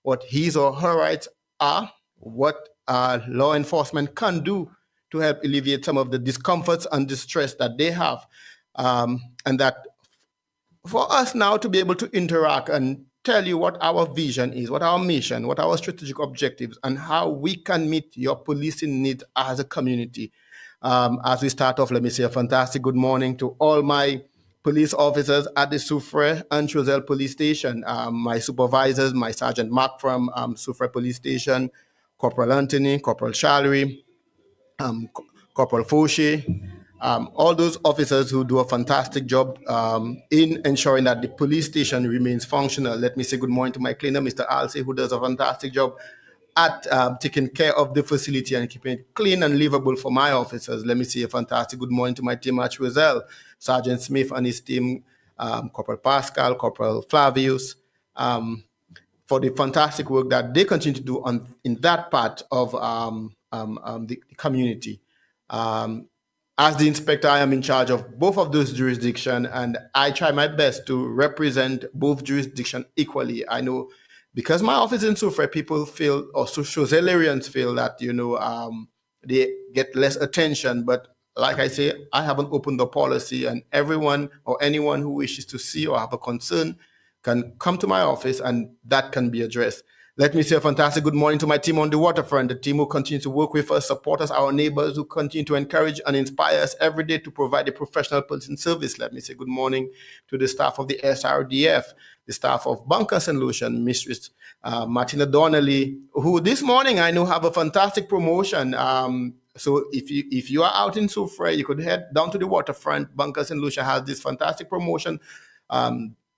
what his or her rights are, what law enforcement can do to help alleviate some of the discomforts and distress that they have. And that for us now to be able to interact and tell you what our vision is, what our mission, what our strategic objectives, and how we can meet your policing needs as a community. As we start off, let me say a fantastic good morning to all my police officers at the Soufrière and Choiseul Police Station, my supervisors, my Sergeant Mark from Soufrière Police Station, Corporal Anthony, Corporal Shalry, um, Corporal Fauché, all those officers who do a fantastic job in ensuring that the police station remains functional. Let me say good morning to my cleaner, Mr. Alsey, who does a fantastic job at taking care of the facility and keeping it clean and livable for my officers. Let me say a fantastic good morning to my team at Choiseul, Sergeant Smith and his team, Corporal Pascal, Corporal Flavius, for the fantastic work that they continue to do in that part of the community. As the inspector, I am in charge of both of those jurisdictions, and I try my best to represent both jurisdictions equally. I know because my office in Soufrière, people feel, or Choiseularians feel that, they get less attention. But like I say, I have an open door policy, and everyone or anyone who wishes to see or have a concern can come to my office and that can be addressed. Let me say a fantastic good morning to my team on the waterfront, the team who continue to work with us, support us, our neighbors who continue to encourage and inspire us every day to provide a professional policing service. Let me say good morning to the staff of the SRDF, the staff of Bunker St. Lucian, Mistress Martina Donnelly, who this morning I know have a fantastic promotion. So if you are out in Soufrière, you could head down to the waterfront. Bunker St. Lucia has this fantastic promotion.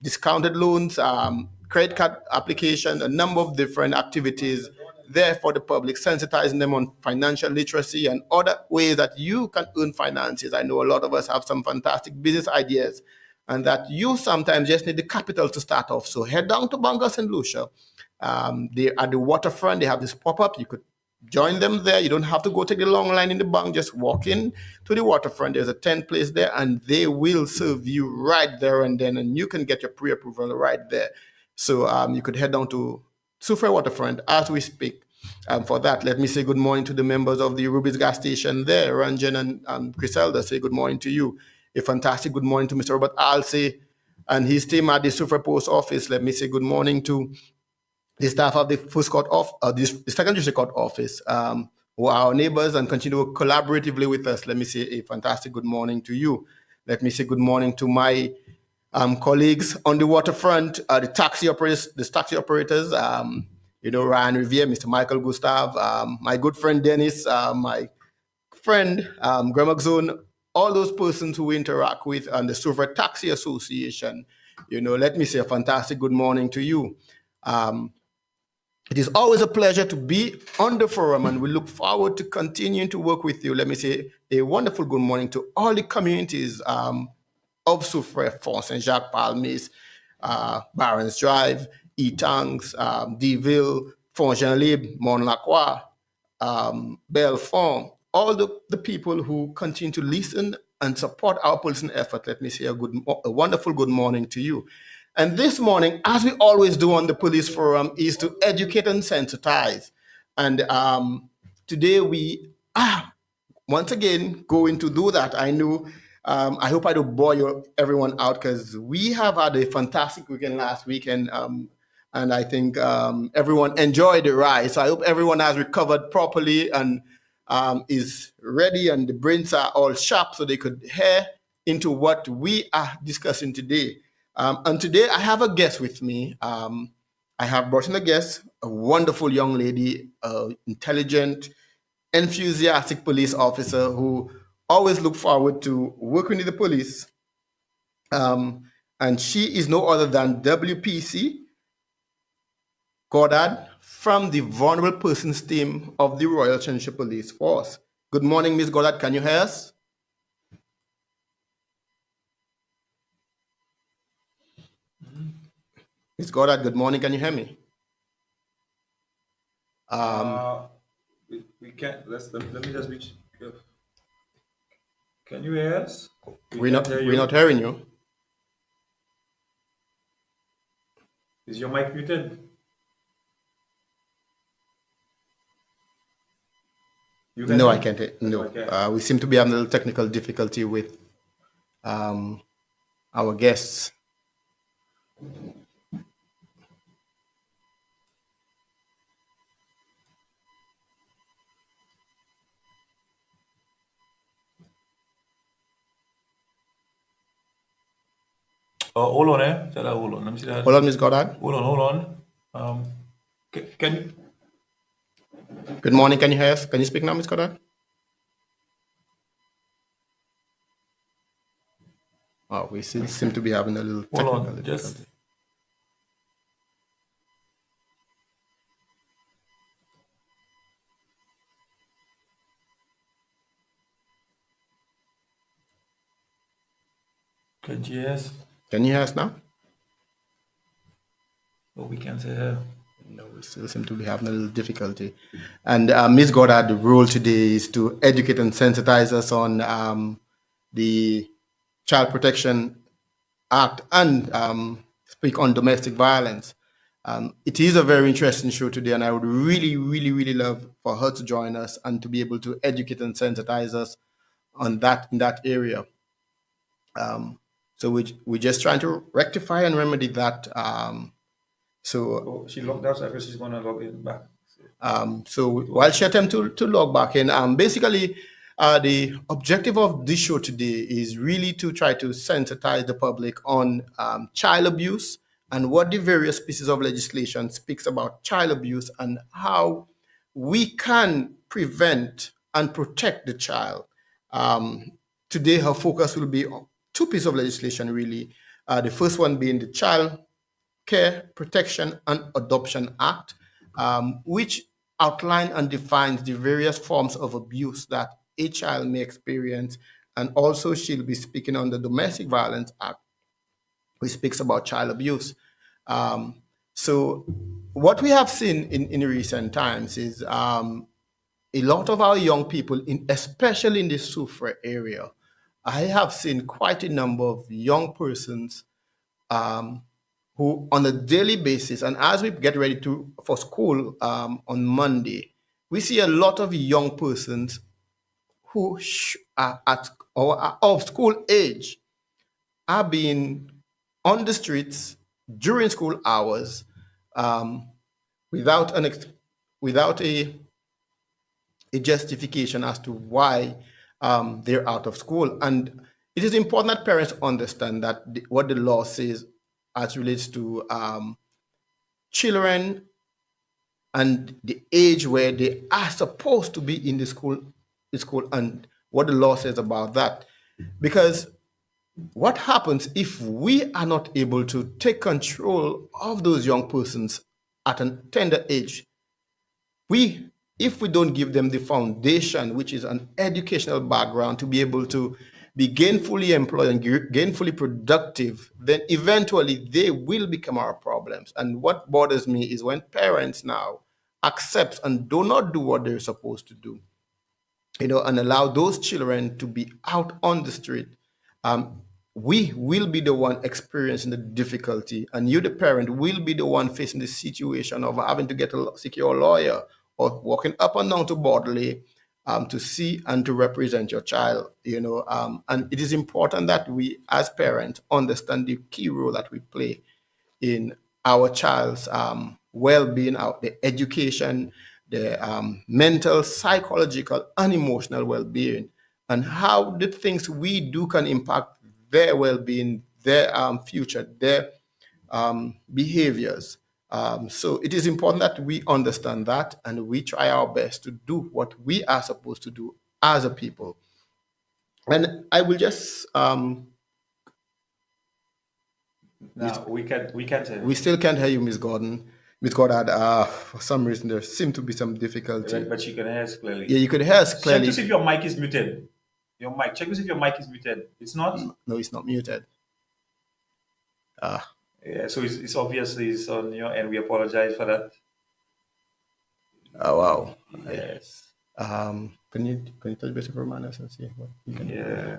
Discounted loans, credit card application, a number of different activities there for the public, sensitizing them on financial literacy and other ways that you can earn finances. I know a lot of us have some fantastic business ideas and that you sometimes just need the capital to start off. So head down to Bunker St. Lucia. They at the waterfront, they have this pop-up. You could join them there. You don't have to go take the long line in the bank. Just walk in to the waterfront. There's a tent place there, and they will serve you right there and then, and you can get your pre-approval right there. So you could head down to Soufrière Waterfront as we speak. For that, let me say good morning to the members of the Ruby's gas station there. Ranjan and Griselda say good morning to you. A fantastic good morning to Mr. Robert Alsey and his team at the Soufrière Post Office. Let me say good morning to the staff of the first court of the second district court office, who are our neighbors and continue collaboratively with us. Let me say a fantastic good morning to you. Let me say good morning to my colleagues on the waterfront, the taxi operators, Ryan Riviere, Mr. Michael Gustav, my good friend Dennis, my friend Gramak Zone, all those persons who we interact with, and the Soufrière Taxi Association. Let me say a fantastic good morning to you. It is always a pleasure to be on the forum, and we look forward to continuing to work with you. Let me say a wonderful good morning to all the communities of Soufrière, Fort Saint-Jacques, Palmis, Barons Drive, Etangs, Deville, Font-Jean-Libre, Mont-Lacroix, Belfort, all the people who continue to listen and support our policing effort. Let me say a wonderful good morning to you. And this morning, as we always do on the Police Forum, is to educate and sensitize. And today we are once again going to do that. I know, I hope I don't bore everyone out, because we have had a fantastic weekend last weekend. And I think everyone enjoyed the ride. So I hope everyone has recovered properly and is ready, and the brains are all sharp so they could hear into what we are discussing today. And today I have a guest with me. I have brought in a guest, a wonderful young lady, intelligent, enthusiastic police officer who always look forward to working with the police. And she is no other than WPC Goddard from the Vulnerable Persons Team of the Royal Chancery Police Force. Good morning, Ms. Goddard. Can you hear us? Ms. Goddard, good morning. Can you hear me? We can't. Let me just reach. Can you hear us? We're not hearing you. Is your mic muted? You can No, I hear? can't. No, I No, can't. we seem to be having a little technical difficulty with um, our guests. Oh, hold on, eh? Tell her, hold on. Let me see that. Hold on, Miss Goddard. Hold on. Um, can you? Good morning. Can you hear us? Can you speak now, Miss Goddard? Oh, we still seem to be having a little Hold technical on. Just difficulty. can you hear us? Can you hear us now? Oh, we can say her. No, we still seem to be having a little difficulty. And Ms. Goddard, the role today is to educate and sensitize us on the Child Protection Act and speak on domestic violence. It is a very interesting show today, and I would really, really, really love for her to join us and to be able to educate and sensitize us on that in that area. So we're just trying to rectify and remedy that. So Oh, she logged out, so I guess she's gonna log in back. So Go while ahead. she attempts to log back in, basically the objective of this show today is really to try to sensitize the public on child abuse and what the various pieces of legislation speaks about child abuse and how we can prevent and protect the child. Um, Today, her focus will be on two pieces of legislation, really. The first one being the Child Care, Protection, and Adoption Act, which outline and defines the various forms of abuse that a child may experience. And also, she'll be speaking on the Domestic Violence Act, which speaks about child abuse. So, what we have seen in recent times is a lot of our young people, especially in the Sufra area, I have seen quite a number of young persons um, who on a daily basis, and as we get ready to for school on Monday, we see a lot of young persons who are at or are of school age are being on the streets during school hours um, without without a justification as to why they're out of school. And it is important that parents understand that what the law says as relates to children and the age where they are supposed to be in the school and what the law says about that. Because what happens if we are not able to take control of those young persons at a tender age? We If we don't give them the foundation, which is an educational background to be able to be gainfully employed and gainfully productive, then eventually they will become our problems. And what bothers me is when parents now accept and do not do what they're supposed to do, and allow those children to be out on the street. um, we will be the one experiencing the difficulty, and you, the parent, will be the one facing the situation of having to get a secure lawyer or walking up and down to Bodley to see and to represent your child. And it is important that we, as parents, understand the key role that we play in our child's well-being, the education, the mental, psychological, and emotional well-being, and how the things we do can impact their well-being, their future, their behaviors. So it is important that we understand that and we try our best to do what we are supposed to do as a people. And I will just Now we can say we still can't hear you, Miss Gordon. Miss Goddard, for some reason there seemed to be some difficulty. but she can hear us Yeah, clearly. you could hear us Check to see clearly. if your mic is muted. Your mic. Check to see if your mic is muted. It's not. No, it's not muted. Uh, Yeah. So it's obviously it's on your end. We apologize for that. oh, wow. Yes. Can you touch base for manners and see what you can do? Yeah.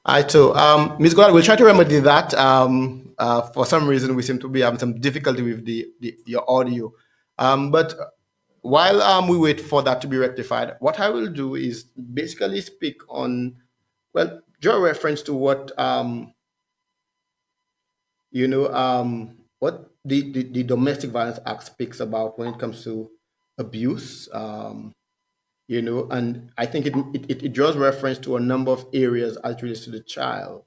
All right, so Ms. Goddard, we'll try to remedy that. For some reason, we seem to be having some difficulty with the your audio. But while we wait for that to be rectified, what I will do is basically speak on, well, draw reference to what what the Domestic Violence Act speaks about when it comes to abuse. And I think it draws reference to a number of areas as it relates to the child,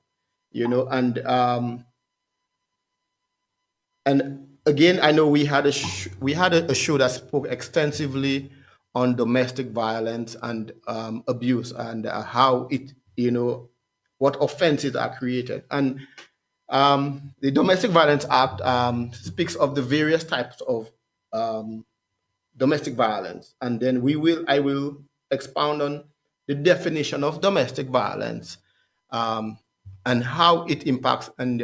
and again, I know we had a show that spoke extensively on domestic violence and abuse, and how it, what offenses are created. And the Domestic Violence Act speaks of the various types of um, domestic violence, and then I will expound on the definition of domestic violence, um, and how it impacts and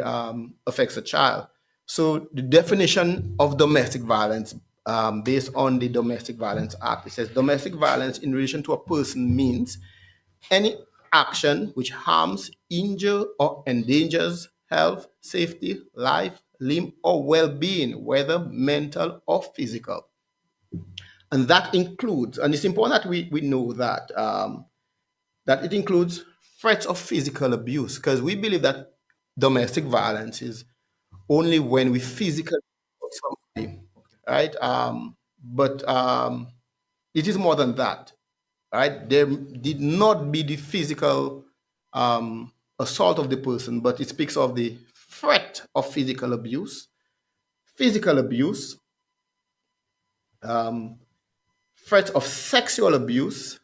affects a child. So the definition of domestic violence, based on the Domestic Violence Act, it says domestic violence in relation to a person means any action which harms, injure, or endangers health, safety, life, limb, or well-being, whether mental or physical. And that includes, and it's important that we know that, that it includes threats of physical abuse, because we believe that domestic violence is only when we physically hurt somebody, right? But it is more than that, right? There did not be the physical assault of the person, but it speaks of the threat of physical abuse, um, threat of sexual abuse,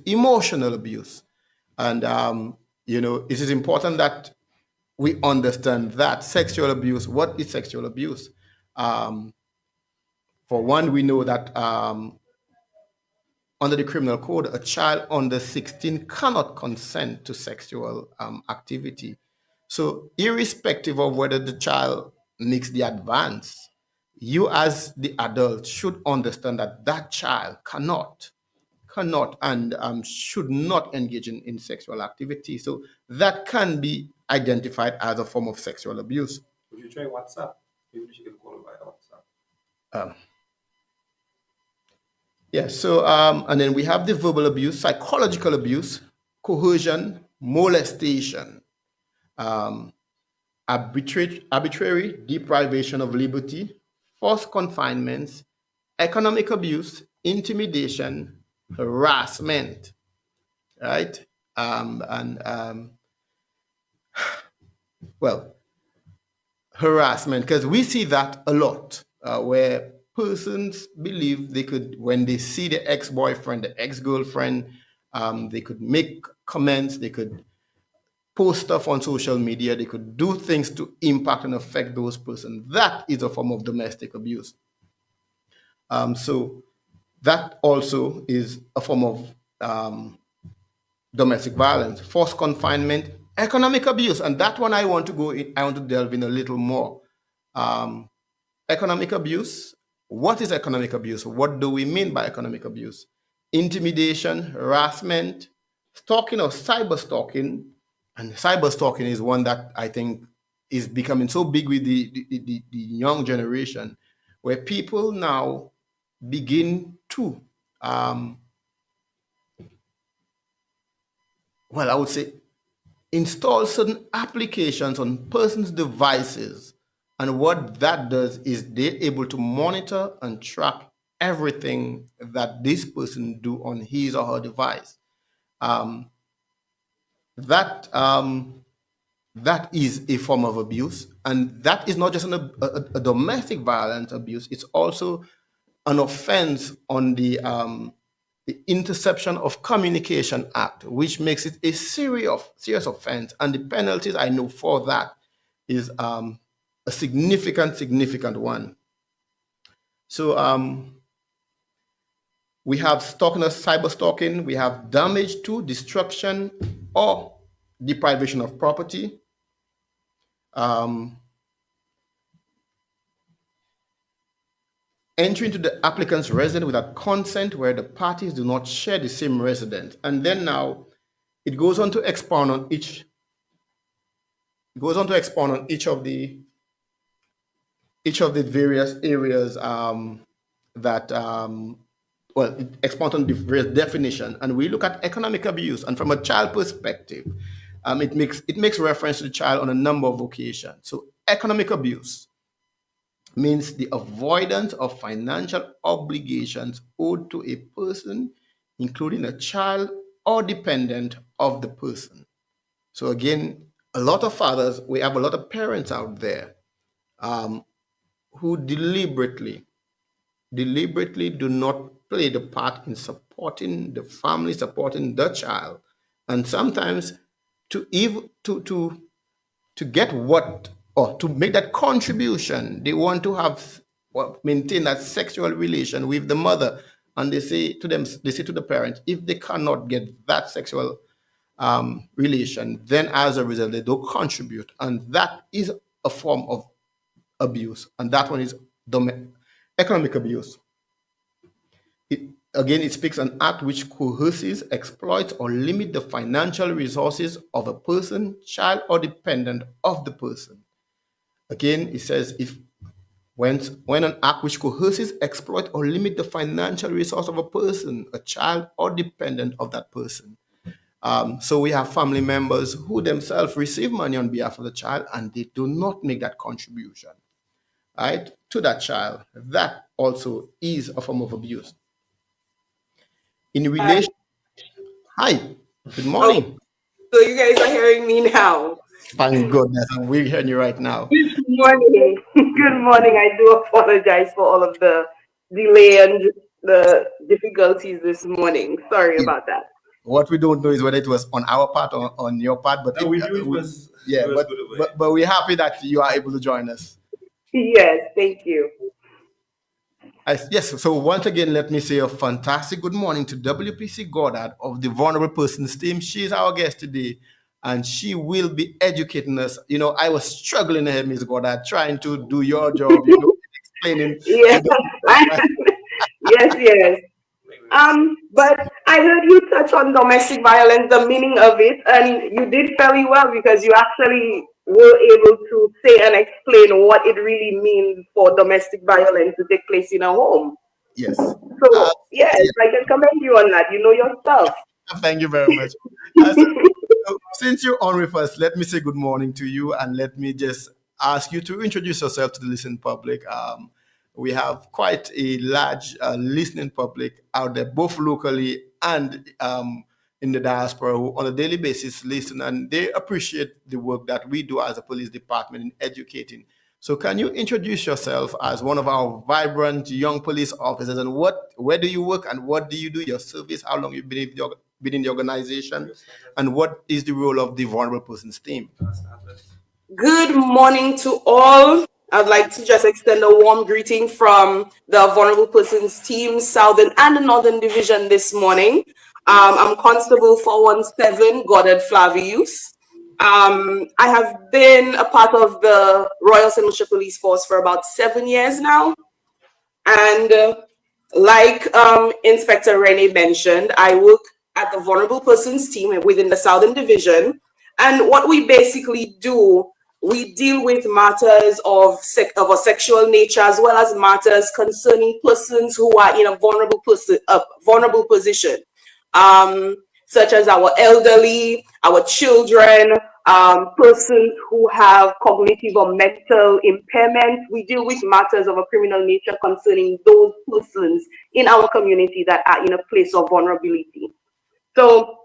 emotional abuse. And, it is important that we understand that sexual abuse, what is sexual abuse? Um, for one, we know that under the criminal code, a child under 16 cannot consent to sexual activity. So, irrespective of whether the child makes the advance, you as the adult should understand that that child cannot and should not engage in sexual activity. So that can be identified as a form of sexual abuse. Would you try WhatsApp? Maybe she can call via WhatsApp. Um, yeah, so and then we have the verbal abuse, psychological abuse, coercion, molestation, um, arbitrary deprivation of liberty, forced confinements, economic abuse, intimidation, harassment, right? And well, harassment, because we see that a lot, where persons believe they could, when they see the ex-boyfriend, the ex-girlfriend, they could make comments, they could post stuff on social media, they could do things to impact and affect those persons. That is a form of domestic abuse. So that also is a form of domestic violence, forced confinement, economic abuse, and that one I want to delve in a little more. Um, Economic abuse. What is economic abuse? What do we mean by economic abuse? Intimidation, harassment, stalking or cyber stalking. And cyber stalking is one that I think is becoming so big with the young generation, where people now begin to, um, I would say, install certain applications on persons' devices. And what that does is they're able to monitor and track everything that this person do on his or her device. Um, that that is a form of abuse, and that is not just a domestic violence abuse. It's also an offense on the Interception of Communication Act, which makes it a serious offense, and the penalties I know for that is a significant one. So we have stalking or cyber stalking. We have damage to, destruction, or deprivation of property. Um, Entry into the applicant's residence without consent, where the parties do not share the same residence. And then now it goes on to expound on each. It goes on to expound on each of the various areas, that well, it expands on the various definition, and we look at economic abuse, and from a child perspective, it makes reference to the child on a number of occasions. So, economic abuse means the avoidance of financial obligations owed to a person, including a child or dependent of the person. So, again, a lot of fathers, we have a lot of parents out there um, who deliberately do not play the part in supporting the family, supporting the child, and sometimes to even to get what or to make that contribution, they want to have well, maintain that sexual relation with the mother, and they say to the parents, if they cannot get that sexual relation, then as a result they don't contribute, and that is a form of abuse, and that one is economic abuse. It, again, it speaks an act which coerces, exploits, or limits the financial resources of a person, child, or dependent of the person. Again, it says if when an act which coerces, exploit, or limit the financial resource of a person, a child, or dependent of that person. So we have family members who themselves receive money on behalf of the child and they do not make that contribution, right, to that child. That also is a form of abuse. In Hi. relation, hi, good Okay, morning. so you guys are hearing me now. Thank goodness, and we're hearing you right now. Good morning. Good morning. I do apologize for all of the delay and the difficulties this morning. Sorry about that. What we don't know is whether it was on our part or on your part, but No, we knew it yeah, was good over here. but we're happy that you are able to join us. Yes, thank you. Yes, so once again, let me say a fantastic good morning to WPC Goddard of the Vulnerable Persons team. She's our guest today, and she will be educating us. I was struggling here, Miss Goddard, trying to do your job, explaining Yeah, to the I, yes, yes. But I heard you touch on domestic violence, the meaning of it, and you did fairly well because you actually were able to say and explain what it really means for domestic violence to take place in a home. yes. Uh, So yes, yeah, I can commend you on that. You know your stuff. thank you very much. So since you're on with us, let me say good morning to you, and let me just ask you to introduce yourself to the listening public. We have quite a large listening public out there, both locally and in the diaspora, who on a daily basis listen, and they appreciate the work that we do as a police department in educating. So, can you introduce yourself as one of our vibrant young police officers, and where do you work, and what do you do? Your service? How long you've been in the organization, and what is the role of the vulnerable persons team? Good morning to all. I'd like to just extend a warm greeting from the Vulnerable Persons Team, Southern and the Northern Division this morning. I'm Constable 417, Goddard Flavius. I have been a part of the Royal St. Lucia Police Force for about 7 years now. And like Inspector Renee mentioned, I work at the Vulnerable Persons Team within the Southern Division. And what we basically do, we deal with matters of a sexual nature as well as matters concerning persons who are in a vulnerable position, such as our elderly, our children, persons who have cognitive or mental impairment. We deal with matters of a criminal nature concerning those persons in our community that are in a place of vulnerability. So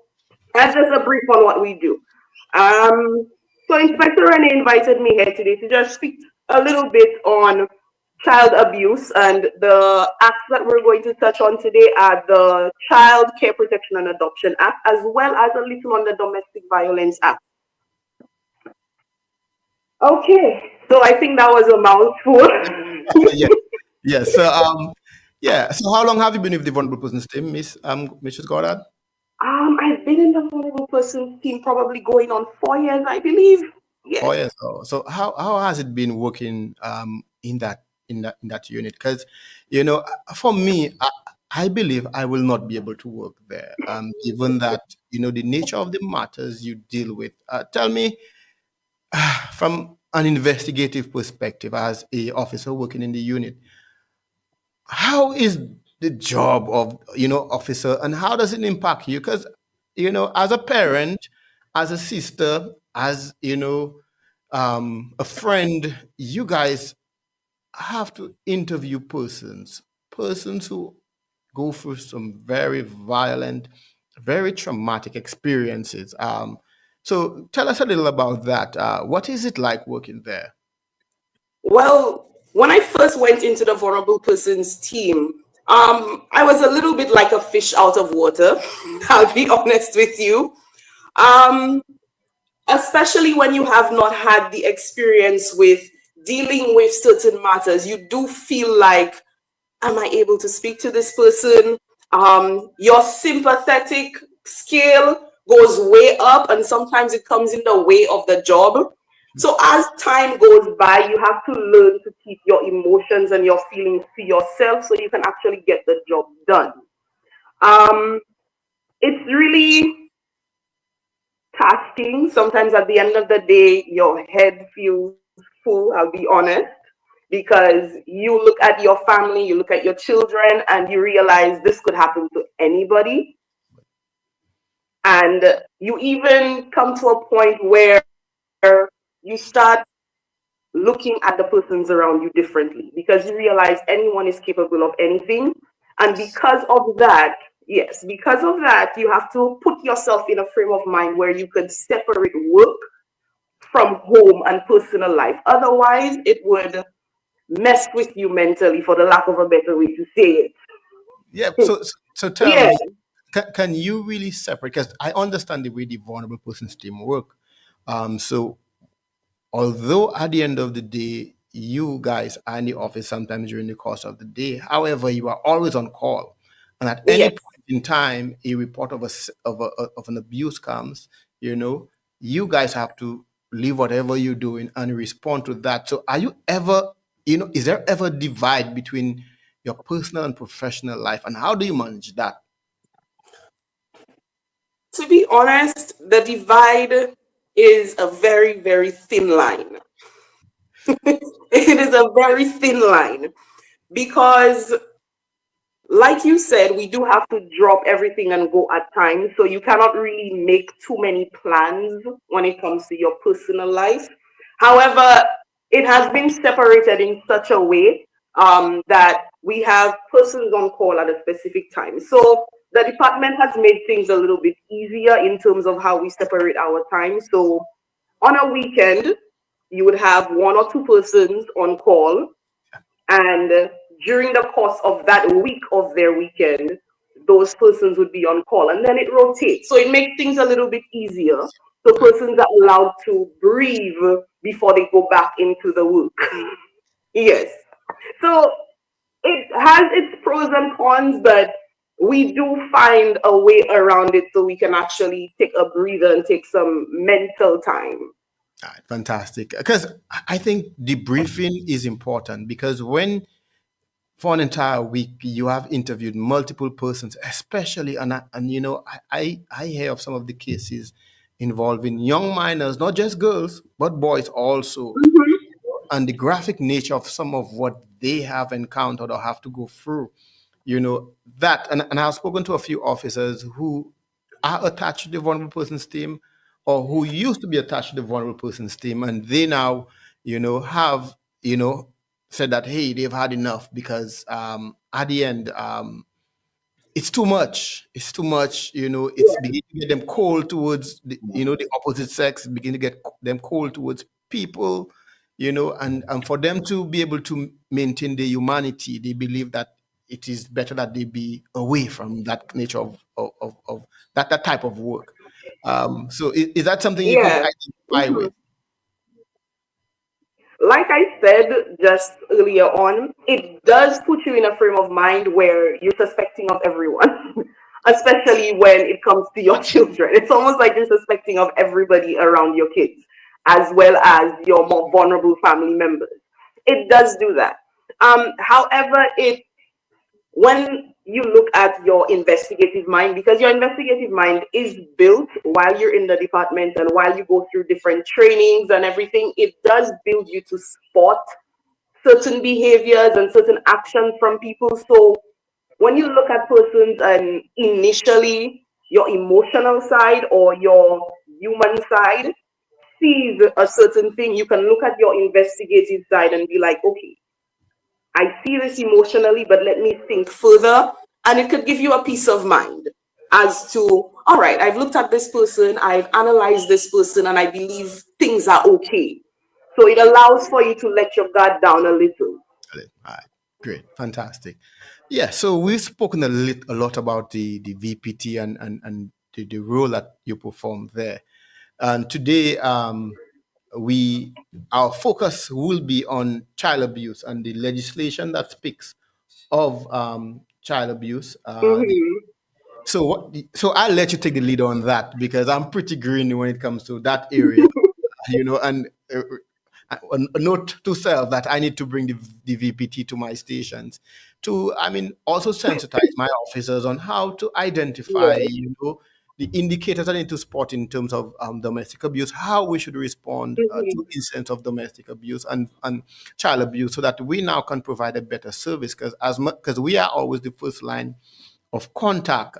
that's just a brief on what we do. Um, so Inspector Renee invited me here today to just speak a little bit on child abuse, and the acts that we're going to touch on today are the Child Care Protection and Adoption Act, as well as a little on the Domestic Violence Act. Okay, so I think that was a mouthful. Yeah, yeah. So yeah. So how long have you been with the vulnerable persons team, Mrs. Goddard? I've been in the vulnerable person team probably going on 4 years, I believe. Oh Yes. yes. So how has it been working in that unit? Because for me, I believe I will not be able to work there, given that the nature of the matters you deal with. Tell me, from an investigative perspective, as a officer working in the unit, how is the job of officer, and how does it impact you? Because as a parent, as a sister, as a friend, you guys have to interview persons who go through some very violent, very traumatic experiences. So tell us a little about that. What is it like working there? Well, when I first went into the vulnerable persons team, I was a little bit like a fish out of water. I'll be honest with you. Um, Especially when you have not had the experience with dealing with certain matters, you do feel like, am I able to speak to this person? Your sympathetic scale goes way up, and sometimes it comes in the way of the job. So as time goes by, you have to learn to keep your emotions and your feelings to yourself so you can actually get the job done. Um, it's really tasking. Sometimes at the end of the day, your head feels full, I'll be honest, because you look at your family, you look at your children, and you realize this could happen to anybody. And you even come to a point where you start looking at the persons around you differently because you realize anyone is capable of anything. And because of that, yes, because of that, you have to put yourself in a frame of mind where you could separate work from home and personal life. Otherwise, it would mess with you mentally, for the lack of a better way to say Yeah. it. So tell Yeah, me, can you really separate? Because I understand the way the vulnerable persons team work. So although at the end of the day, you guys are in the office sometimes during the course of the day, however, you are always on call, and at any yes. point in time, a report of an abuse comes. You know, you guys have to leave whatever you're doing and respond to that. So, are you ever, is there ever divide between your personal and professional life, and how do you manage that? To be honest, the divide is a very, very thin line. It is a very thin line because, like you said, we do have to drop everything and go at times. So you cannot really make too many plans when it comes to your personal life. However, it has been separated in such a way that we have persons on call at a specific time. So the department has made things a little bit easier in terms of how we separate our time. So on a weekend, you would have one or two persons on call, and during the course of that week of their weekend, those persons would be on call. And then it rotates. So it makes things a little bit easier. So Right. persons are allowed to breathe before they go back into the work. Yes. So it has its pros and cons, but we do find a way around it so we can actually take a breather and take some mental time. All right, fantastic. Because I think debriefing is important because when for an entire week you have interviewed multiple persons, especially and I hear of some of the cases involving young minors, not just girls but boys also, and the graphic nature of some of what they have encountered or have to go through, that, and I've spoken to a few officers who are attached to the vulnerable persons team or who used to be attached to the vulnerable persons team, and they now, have, said that, hey, they've had enough because at the end, it's too much. It's too much. It's beginning to get them cold towards the opposite sex. Begin to get them cold towards people. And for them to be able to maintain their humanity, they believe that it is better that they be away from that nature of that type of work. So is that something you could Yeah. identify with? Like I said just earlier on, it does put you in a frame of mind where you're suspecting of everyone, especially when it comes to your children. It's almost like you're suspecting of everybody around your kids, as well as your more vulnerable family members. It does do that. However, it when you look at your investigative mind, because your investigative mind is built while you're in the department and while you go through different trainings and everything, it does build you to spot certain behaviors and certain actions from people. So when you look at persons and initially your emotional side or your human side sees a certain thing, you can look at your investigative side and be like, okay, I see this emotionally, but let me think further. And it could give you a peace of mind as to, all right, I've looked at this person, I've analyzed this person, and I believe things are okay. So it allows for you to let your guard down a little. All right, great, fantastic. Yeah, so we've spoken a lot about the VPT and the role that you perform there. And today, we our focus will be on child abuse and the legislation that speaks of child abuse. Mm-hmm. So I'll let you take the lead on that because I'm pretty green when it comes to that area, and a note to self that I need to bring the VPT to my stations to, I mean, also sensitize my officers on how to identify, Yes. the indicators I need to spot in terms of domestic abuse, how we should respond to Mm-hmm. incidents of domestic abuse and child abuse, so that we now can provide a better service. Because we are always the first line of contact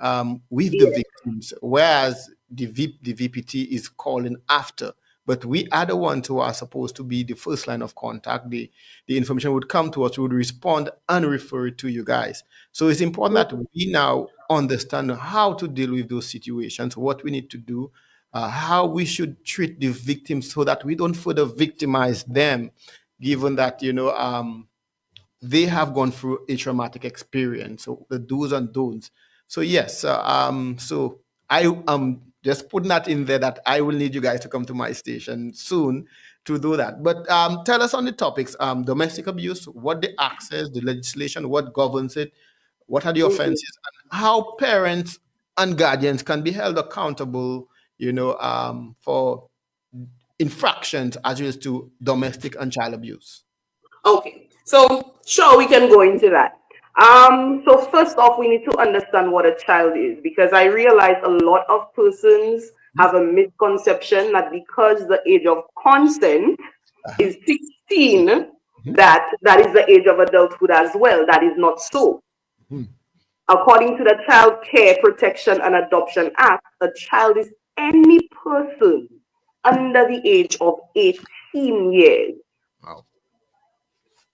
with the Yes. victims, whereas the VPT is calling after. But we are the ones who are supposed to be the first line of contact. The information would come to us, we would respond and refer it to you guys. So it's important that we now understand how to deal with those situations, what we need to do, how we should treat the victims so that we don't further victimize them, given that, they have gone through a traumatic experience. So the do's and don'ts. So yes, so I am just putting that in there that I will need you guys to come to my station soon to do that. But tell us on the topics: domestic abuse, what the access, the legislation, what governs it, what are the Mm-hmm. offenses, and how parents and guardians can be held accountable, for infractions as relates to domestic and child abuse. Okay, so sure, we can go into that. So first off, we need to understand what a child is because I realize a lot of persons have a misconception that because the age of consent Uh-huh. is 16, Mhm. that is the age of adulthood as well. That is not so. Mhm. According to the Child Care Protection and Adoption Act, a child is any person under the age of 18 years. Wow.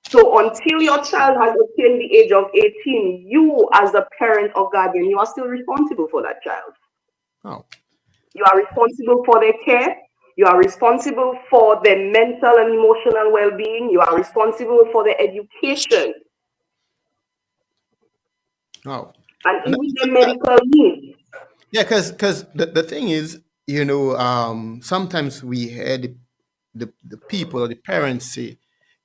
So until your child has attained the age of 18, you as a parent or guardian, you are still responsible for that child. Wow. You are responsible for their care. You are responsible for their mental and emotional well-being. You are responsible for their education Wow. and And even their medical needs. yeah, because the thing is, sometimes we hear the people or the parents say,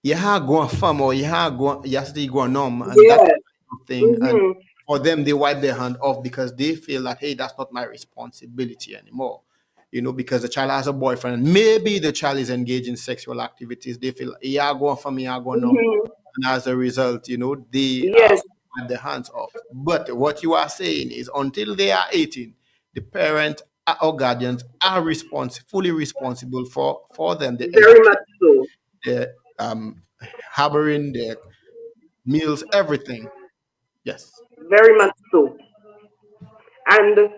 "Yeah, go on farm or yeah, go yesterday go on and that Yes. thing, and Mm-hmm. for them they wipe their hand off because they feel that, hey, that's not my responsibility anymore. Because the child has a boyfriend and maybe the child is engaged in sexual activities. They feel, yeah, go on farm, yeah, go on, Mm-hmm. and as a result, they Yes, wipe their hands off. But what you are saying is, until they are 18, the parent or guardians are fully responsible for them, the very education, much so. the harboring, their meals, everything. Yes. Very much so. And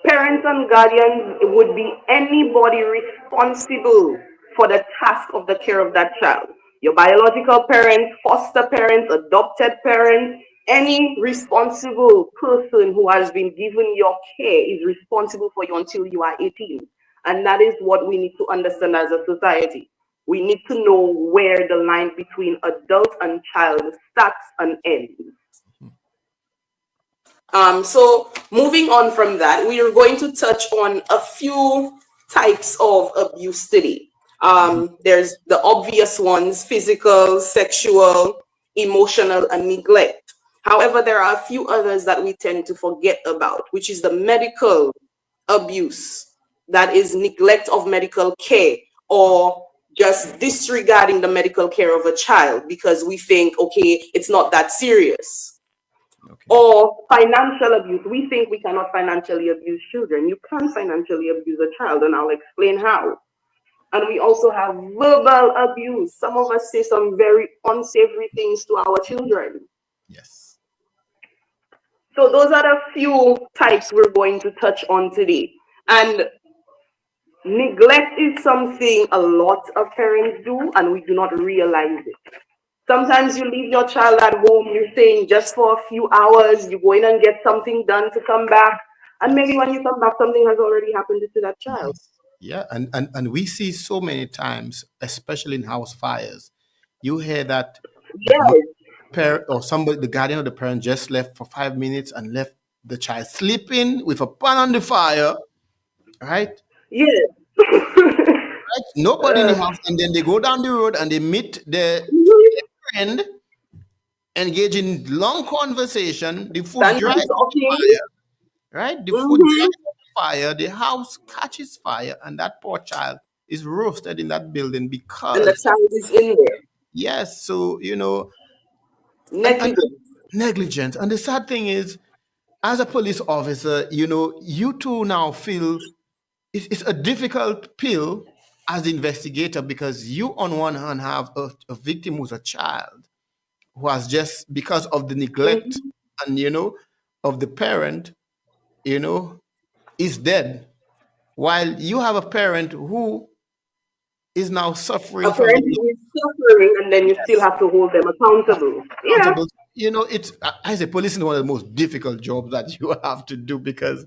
parents and guardians would be anybody responsible for the task of the care of that child. Your biological parents, foster parents, adopted parents, any responsible person who has been given your care is responsible for you until you are 18. And that is what we need to understand as a society. We need to know where the line between adult and child starts and ends. So moving on from that, we are going to touch on a few types of abuse today. Mhm. There's the obvious ones: physical, sexual, emotional, and neglect. However, there are a few others that we tend to forget about, which is the medical abuse, that is neglect of medical care or just disregarding the medical care of a child because we think, okay, it's not that serious. Okay. Or financial abuse. We think we cannot financially abuse children. You can financially abuse a child, and I'll explain how. And we also have verbal abuse. Some of us say some very unsavory things to our children. Yes. So those are the few types we're going to touch on today. And neglect is something a lot of parents do, and we do not realize it. Sometimes you leave your child at home, you're staying just for a few hours, you go in and get something done to come back, and maybe Yes. when you come back, something has already happened to that child. Yes. Yeah. And we see so many times, especially in house fires, you hear that the Yes, parent or somebody, the guardian or the parent just left for 5 minutes and left the child sleeping with a pan on the fire, right? yes. Right? Nobody in the house. And then they go down the road and they meet their Mhm. friend, engage in long conversation. The food Stand dries and on the talking. fire, right? The food Hmm. dries on the fire, the house catches fire, and that poor child is roasted in that building And the because, child is in there. yes, so, and Negligent. negligence. And the sad thing is, as a police officer, you too now feel it's a difficult pill as the investigator because you, on one hand, have a victim who's a child who has just, because of the neglect Mhm. and, of the parent, you know, is dead. While you have a parent who is now suffering from the Apparently, is suffering, and then you still yes, have to hold them accountable. Yeah. accountable. It's as a police is one of the most difficult jobs that you have to do because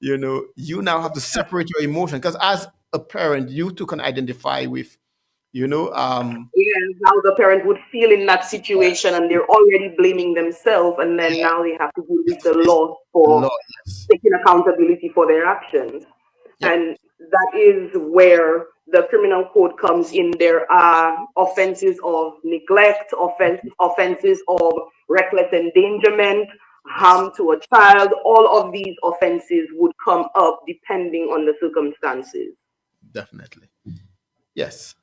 you now have to separate your emotion because as a parent you too can identify with you know Yeah, how the parent would feel in that situation, yes, and they're already blaming themselves, and then yeah, now they have to deal with it's, the it's law the law. for Yes. taking accountability for their actions. Yep. And that is where the criminal code comes in. There are offenses of neglect, offenses of reckless endangerment, Yes. harm to a child. All of these offenses would come up depending on the circumstances. Definitely. Yes.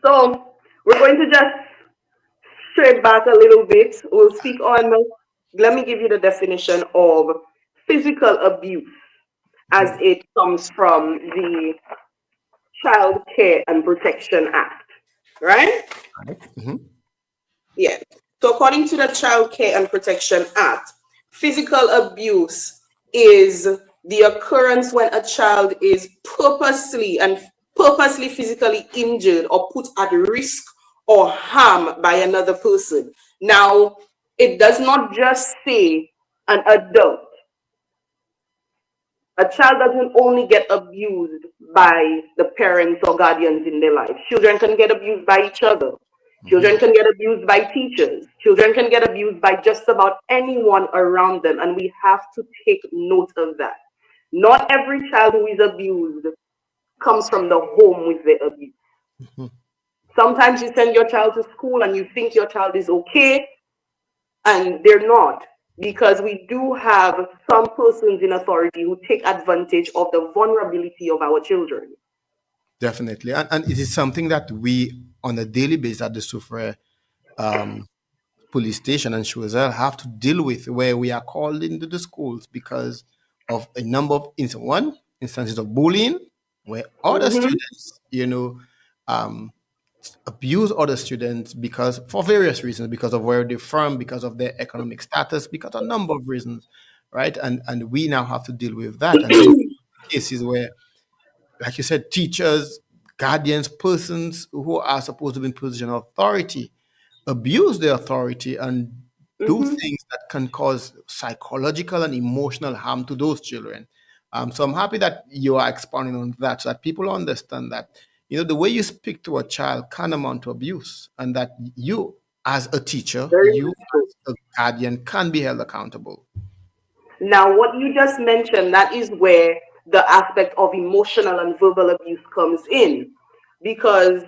So we're going to just straight back a little bit. We'll speak on, let me give you the definition of physical abuse as Mhm. it comes from the Child Care and Protection Act, right? Right. Mhm. Yeah. So according to the Child Care and Protection Act, physical abuse is the occurrence when a child is purposely physically injured or put at risk or harm by another person. Now, it does not just say an adult. A child doesn't only get abused by the parents or guardians in their life. Children can get abused by each other. Children Mhm. can get abused by teachers. Children can get abused by just about anyone around them. And we have to take note of that. Not every child who is abused comes from the home with the abuse. Mhm. Sometimes you send your child to school and you think your child is okay, and they're not, because we do have some persons in authority who take advantage of the vulnerability of our children. Definitely. And it is something that we on a daily basis at the Sufre um, police station and Choiseul have to deal with where we are called into the schools because of a number of instances. One, instances of bullying, where other Hmm. students, um, abuse other students because for various reasons, because of where they're from, because of their economic status, because of a number of reasons, right? And we now have to deal with that. And then cases where, like you said, teachers, guardians, persons who are supposed to be in position of authority abuse their authority and do Hmm. things that can cause psychological and emotional harm to those children. So I'm happy that you are expounding on that so that people understand that, the way you speak to a child can amount to abuse and that you, as a teacher, Very you, much so. as a guardian, can be held accountable. Now, what you just mentioned, that is where the aspect of emotional and verbal abuse comes in, because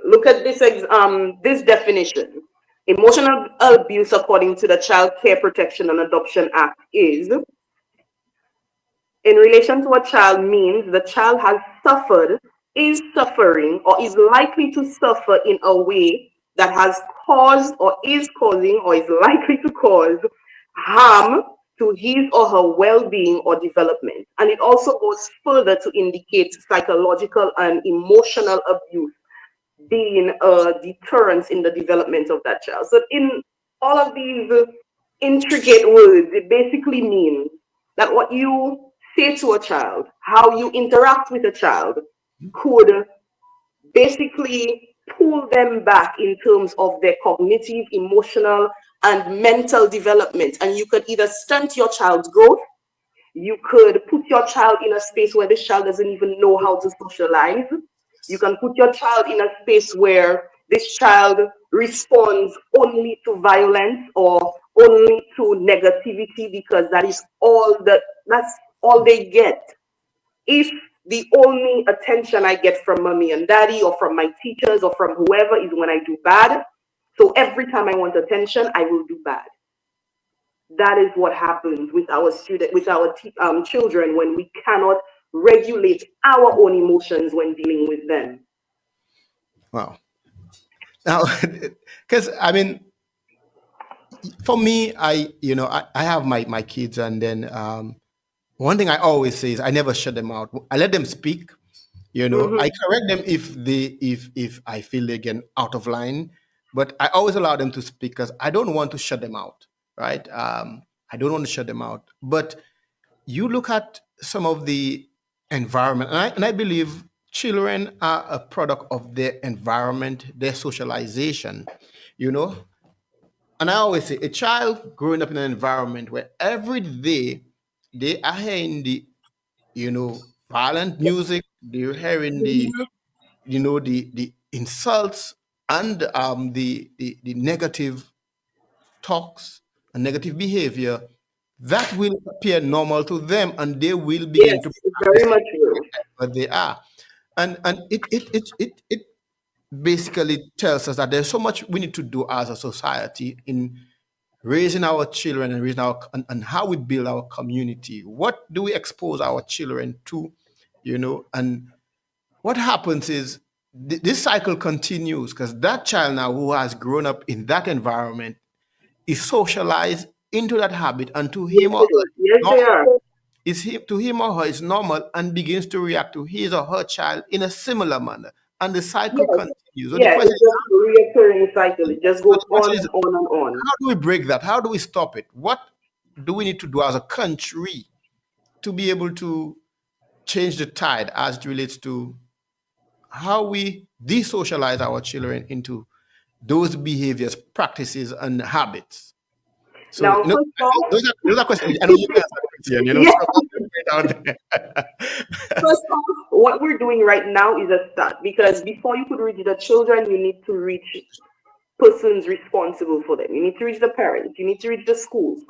look at this definition. Emotional abuse, according to the Child Care Protection and Adoption Act, is in relation to a child means the child has suffered, is suffering, or is likely to suffer in a way that has caused or is causing or is likely to cause harm to his or her well-being or development. And it also goes further to indicate psychological and emotional abuse being a deterrence in the development of that child. So in all of these intricate words, it basically means that what you say to a child, how you interact with a child, could basically pull them back in terms of their cognitive, emotional, and mental development. And you could either stunt your child's growth, you could put your child in a space where this child doesn't even know how to socialize. You can put your child in a space where this child responds only to violence or only to negativity because that's all they get. If the only attention I get from mommy and daddy or from my teachers or from whoever is when I do bad, so every time I want attention, I will do bad. That is what happens with our children when we cannot regulate our own emotions when dealing with them. Wow. Now, because I mean, for me, I have my kids, and then one thing I always say is I never shut them out. I let them speak. I Mm-hmm. correct them if I feel they get out of line, but I always allow them to speak because I don't want to shut them out, right? I don't want to shut them out. But you look at some of the environment, and I believe children are a product of their environment, their socialization, you know. And I always say a child growing up in an environment where every day they are hearing the violent music, they're hearing the insults and the negative talks and negative behavior, that will appear normal to them, and they will begin to Yes, practice very much will. what they are. And it basically tells us that there's so much we need to do as a society in raising our children and raising and how we build our community. What do we expose our children to, and what happens is this cycle continues because that child now who has grown up in that environment is socialized into that habit, and to Yes, him or they her do. Yes, they are. to him or her is normal, and begins to react to his or her child in a similar manner, and the cycle Yes. continues. So the Yeah, question it's is, just a reoccurring cycle. It just goes the on question is and on and on. how do we break that? How do we stop it? What do we need to do as a country to be able to change the tide as it relates to how we desocialize our children into those behaviors, practices, and habits? So, Now, first off, those are questions. I know you can answer the question, yeah, so I'll just put it out there. first off, what we're doing right now is a start because before you could reach the children, you need to reach persons responsible for them. You need to reach the parents. You need to reach the schools.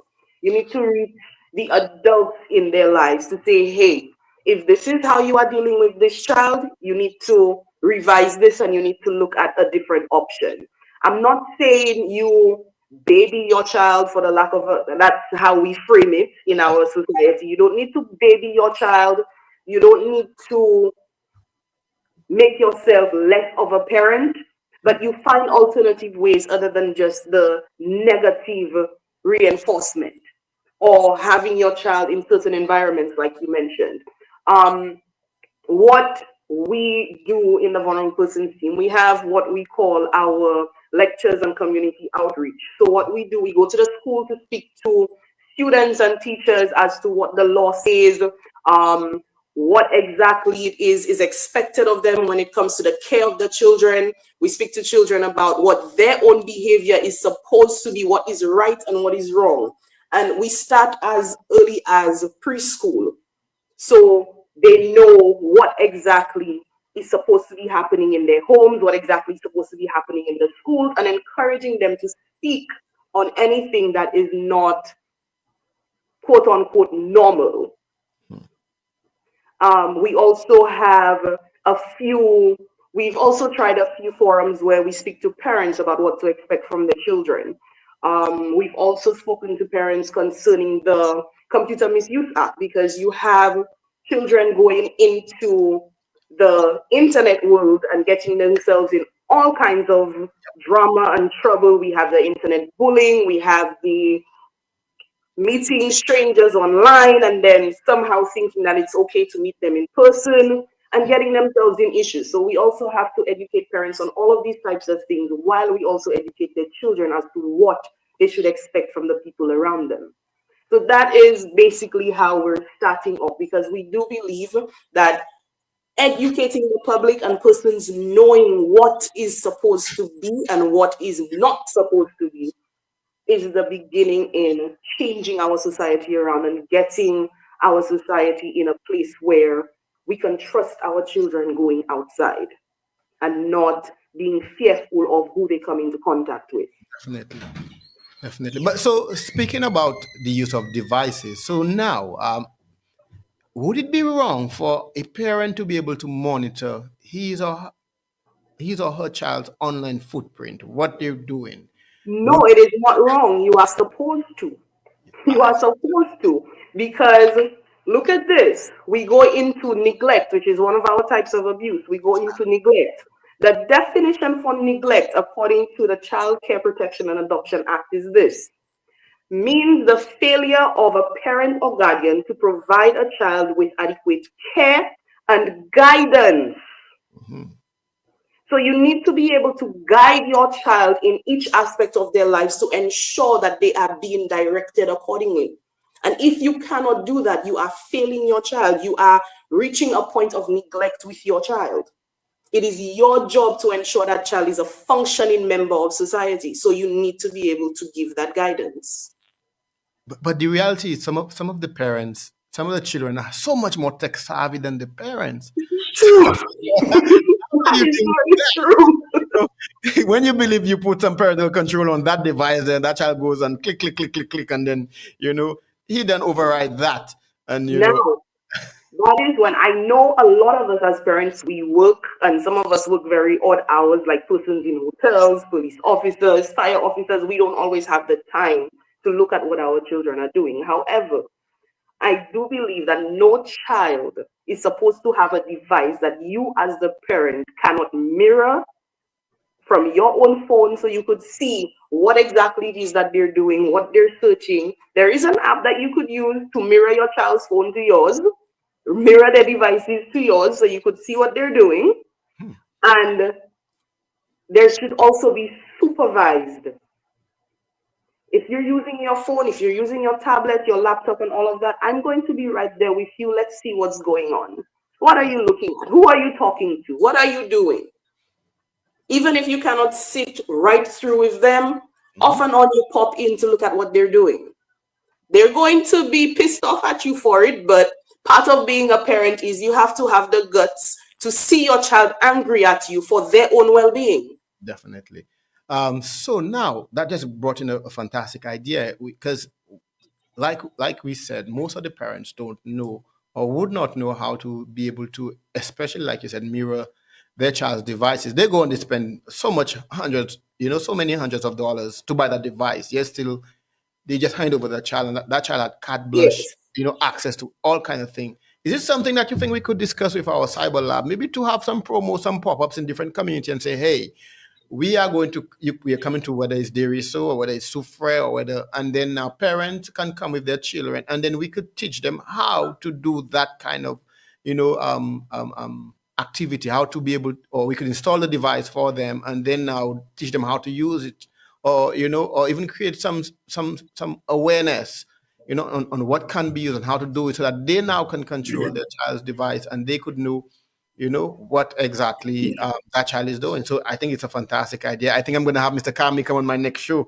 You need to reach the adults in their lives to say, hey, if this is how you are dealing with this child, you need to revise this and you need to look at a different option. I'm not saying you baby your child for the lack of that's how we frame it in our society. You don't need to baby your child. You don't need to make yourself less of a parent, but you find alternative ways other than just the negative reinforcement or having your child in certain environments, like you mentioned. Um, what we do in the vulnerable persons team, we have what we call our lectures and community outreach. So what we do, we go to the school to speak to students and teachers as to what the law says, um, what exactly it is expected of them when it comes to the care of the children. We speak to children about what their own behavior is supposed to be, what is right and what is wrong. And we start as early as preschool, so they know what exactly is supposed to be happening in their homes, what exactly is supposed to be happening in the schools, and encouraging them to speak on anything that is not quote unquote normal. We also have a few, we've also tried a few forums where we speak to parents about what to expect from their children. We've also spoken to parents concerning the Computer Misuse Act because you have children going into the internet world and getting themselves in all kinds of drama and trouble. We have the internet bullying, we have the meeting strangers online and then somehow thinking that it's okay to meet them in person and getting themselves in issues. So we also have to educate parents on all of these types of things while we also educate their children as to what they should expect from the people around them. So that is basically how we're starting off, because we do believe that educating the public and persons knowing what is supposed to be and what is not supposed to be is the beginning in changing our society around and getting our society in a place where we can trust our children going outside and not being fearful of who they come into contact with. Definitely. Definitely. But so speaking about the use of devices, so now, would it be wrong for a parent to be able to monitor his or her child's online footprint, what they're doing? No, What? it is not wrong. You are supposed to. You Ah, are supposed to. Because look at this. We go into neglect, which is one of our types of abuse. We go into neglect. The definition for neglect, according to the Child Care Protection and Adoption Act, is this: means the failure of a parent or guardian to provide a child with adequate care and guidance. mhm. So you need to be able to guide your child in each aspect of their lives to ensure that they are being directed accordingly. And if you cannot do that, you are failing your child. You are reaching a point of neglect with your child. It is your job to ensure that child is a functioning member of society. So you need to be able to give that guidance. But the reality is some of the parents, some of the children are so much more tech savvy than the parents. True. How do That you is think very true. when you believe you put some parental control on that device, then that child goes and click, click, click, click, click, and then he then override that, and Now, that is when I know a lot of us as parents, we work, and some of us work very odd hours, like persons in hotels, police officers, fire officers. We don't always have the time to look at what our children are doing. However, I do believe that no child is supposed to have a device that you, as the parent, cannot mirror from your own phone so you could see what exactly it is that they're doing, what they're searching. There is an app that you could use to mirror your child's phone to yours, mirror their devices to yours so you could see what they're doing. And there should also be supervised. If you're using your phone, if you're using your tablet, your laptop, and all of that, I'm going to be right there with you. Let's see what's going on. What are you looking at? Who are you talking to? What are you doing? Even if you cannot sit right through with them, off and on you pop in to look at what they're doing. They're going to be pissed off at you for it, but part of being a parent is you have to have the guts to see your child angry at you for their own well-being. definitely. So now that just brought in a fantastic idea because, like we said, most of the parents don't know or would not know how to be able to, especially like you said, mirror their child's devices. They go and they spend so much hundreds, so many hundreds of dollars to buy that device. Yet still, they just hand over the child, and that child had carte blanche, Yes. access to all kind of thing. Is it something that you think we could discuss with our cyber lab? Maybe to have some promo, some pop-ups in different community and say, hey, we are coming to whether it's dairy so or whether it's soufre or whether, and then now parents can come with their children and then we could teach them how to do that kind of activity, how to be able, or we could install the device for them and then now teach them how to use it, or or even create some awareness, on what can be used and how to do it so that they now can control their child's device and they could know, what exactly that child is doing. So I think it's a fantastic idea. I think I'm going to have Mr. Kami come on my next show,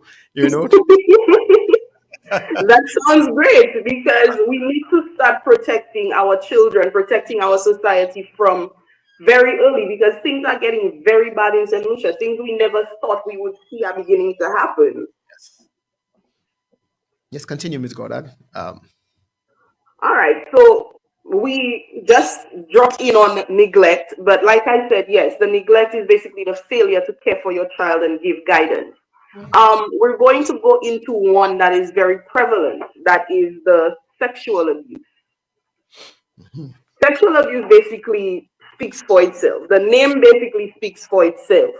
That sounds great, because we need to start protecting our children, protecting our society from very early, because things are getting very bad in St. Lucia. Things we never thought we would see are beginning to happen. Yes. Yes, continue, Ms. Goddard. All right, so we just dropped in on neglect, but like I said, yes, the neglect is basically the failure to care for your child and give guidance. We're going to go into one that is very prevalent, that is the sexual abuse. Sexual abuse basically speaks for itself. The name basically speaks for itself.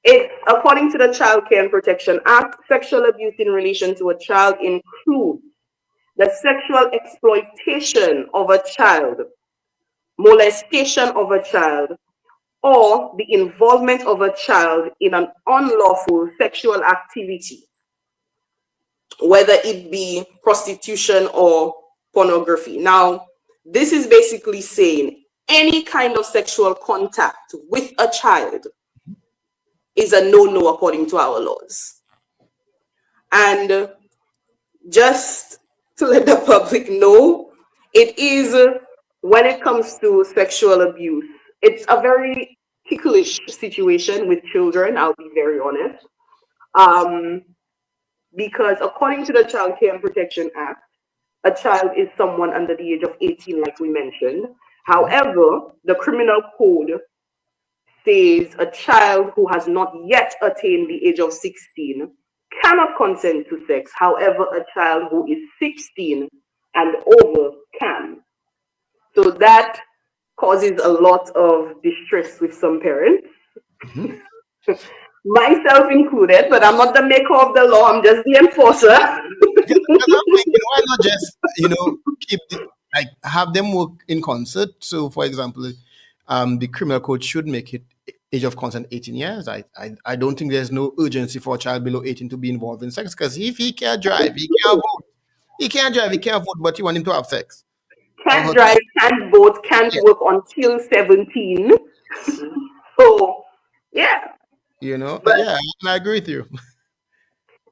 It, according to the Child Care and Protection Act, sexual abuse in relation to a child includes the sexual exploitation of a child, molestation of a child, or the involvement of a child in an unlawful sexual activity, whether it be prostitution or pornography. Now, this is basically saying any kind of sexual contact with a child is a no-no according to our laws. And just to let the public know, it is, when it comes to sexual abuse, it's a very ticklish situation with children, I'll be very honest. Because according to the Child Care and Protection Act, a child is someone under the age of 18, like we mentioned. However, the criminal code says a child who has not yet attained the age of 16 cannot consent to sex. However, a child who is 16 and over can. So that causes a lot of distress with some parents, myself included, but I'm not the maker of the law, I'm just the enforcer. Because I'm thinking, why not just keep like have them work in concert? So, for example, the criminal code should make it age of consent 18 years. I don't think there's no urgency for a child below 18 to be involved in sex, because if he can't drive, he can't vote. He can't drive, he can't vote, but you want him to have sex. Can't drive, can't vote, can't work until 17. So, yeah. But yeah, I agree with you.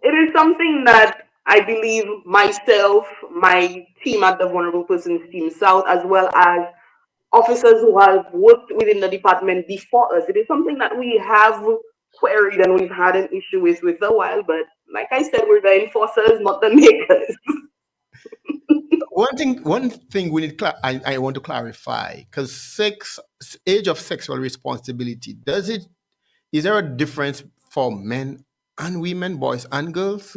It is something that I believe myself, my team at the Vulnerable Persons Team South, as well as officers who have worked within the department before us, it is something that we have queried and we've had an issue with a while. But like I said, we're the enforcers, not the makers. One thing we need. I want to clarify, because age of sexual responsibility. Is there a difference for men and women, boys and girls?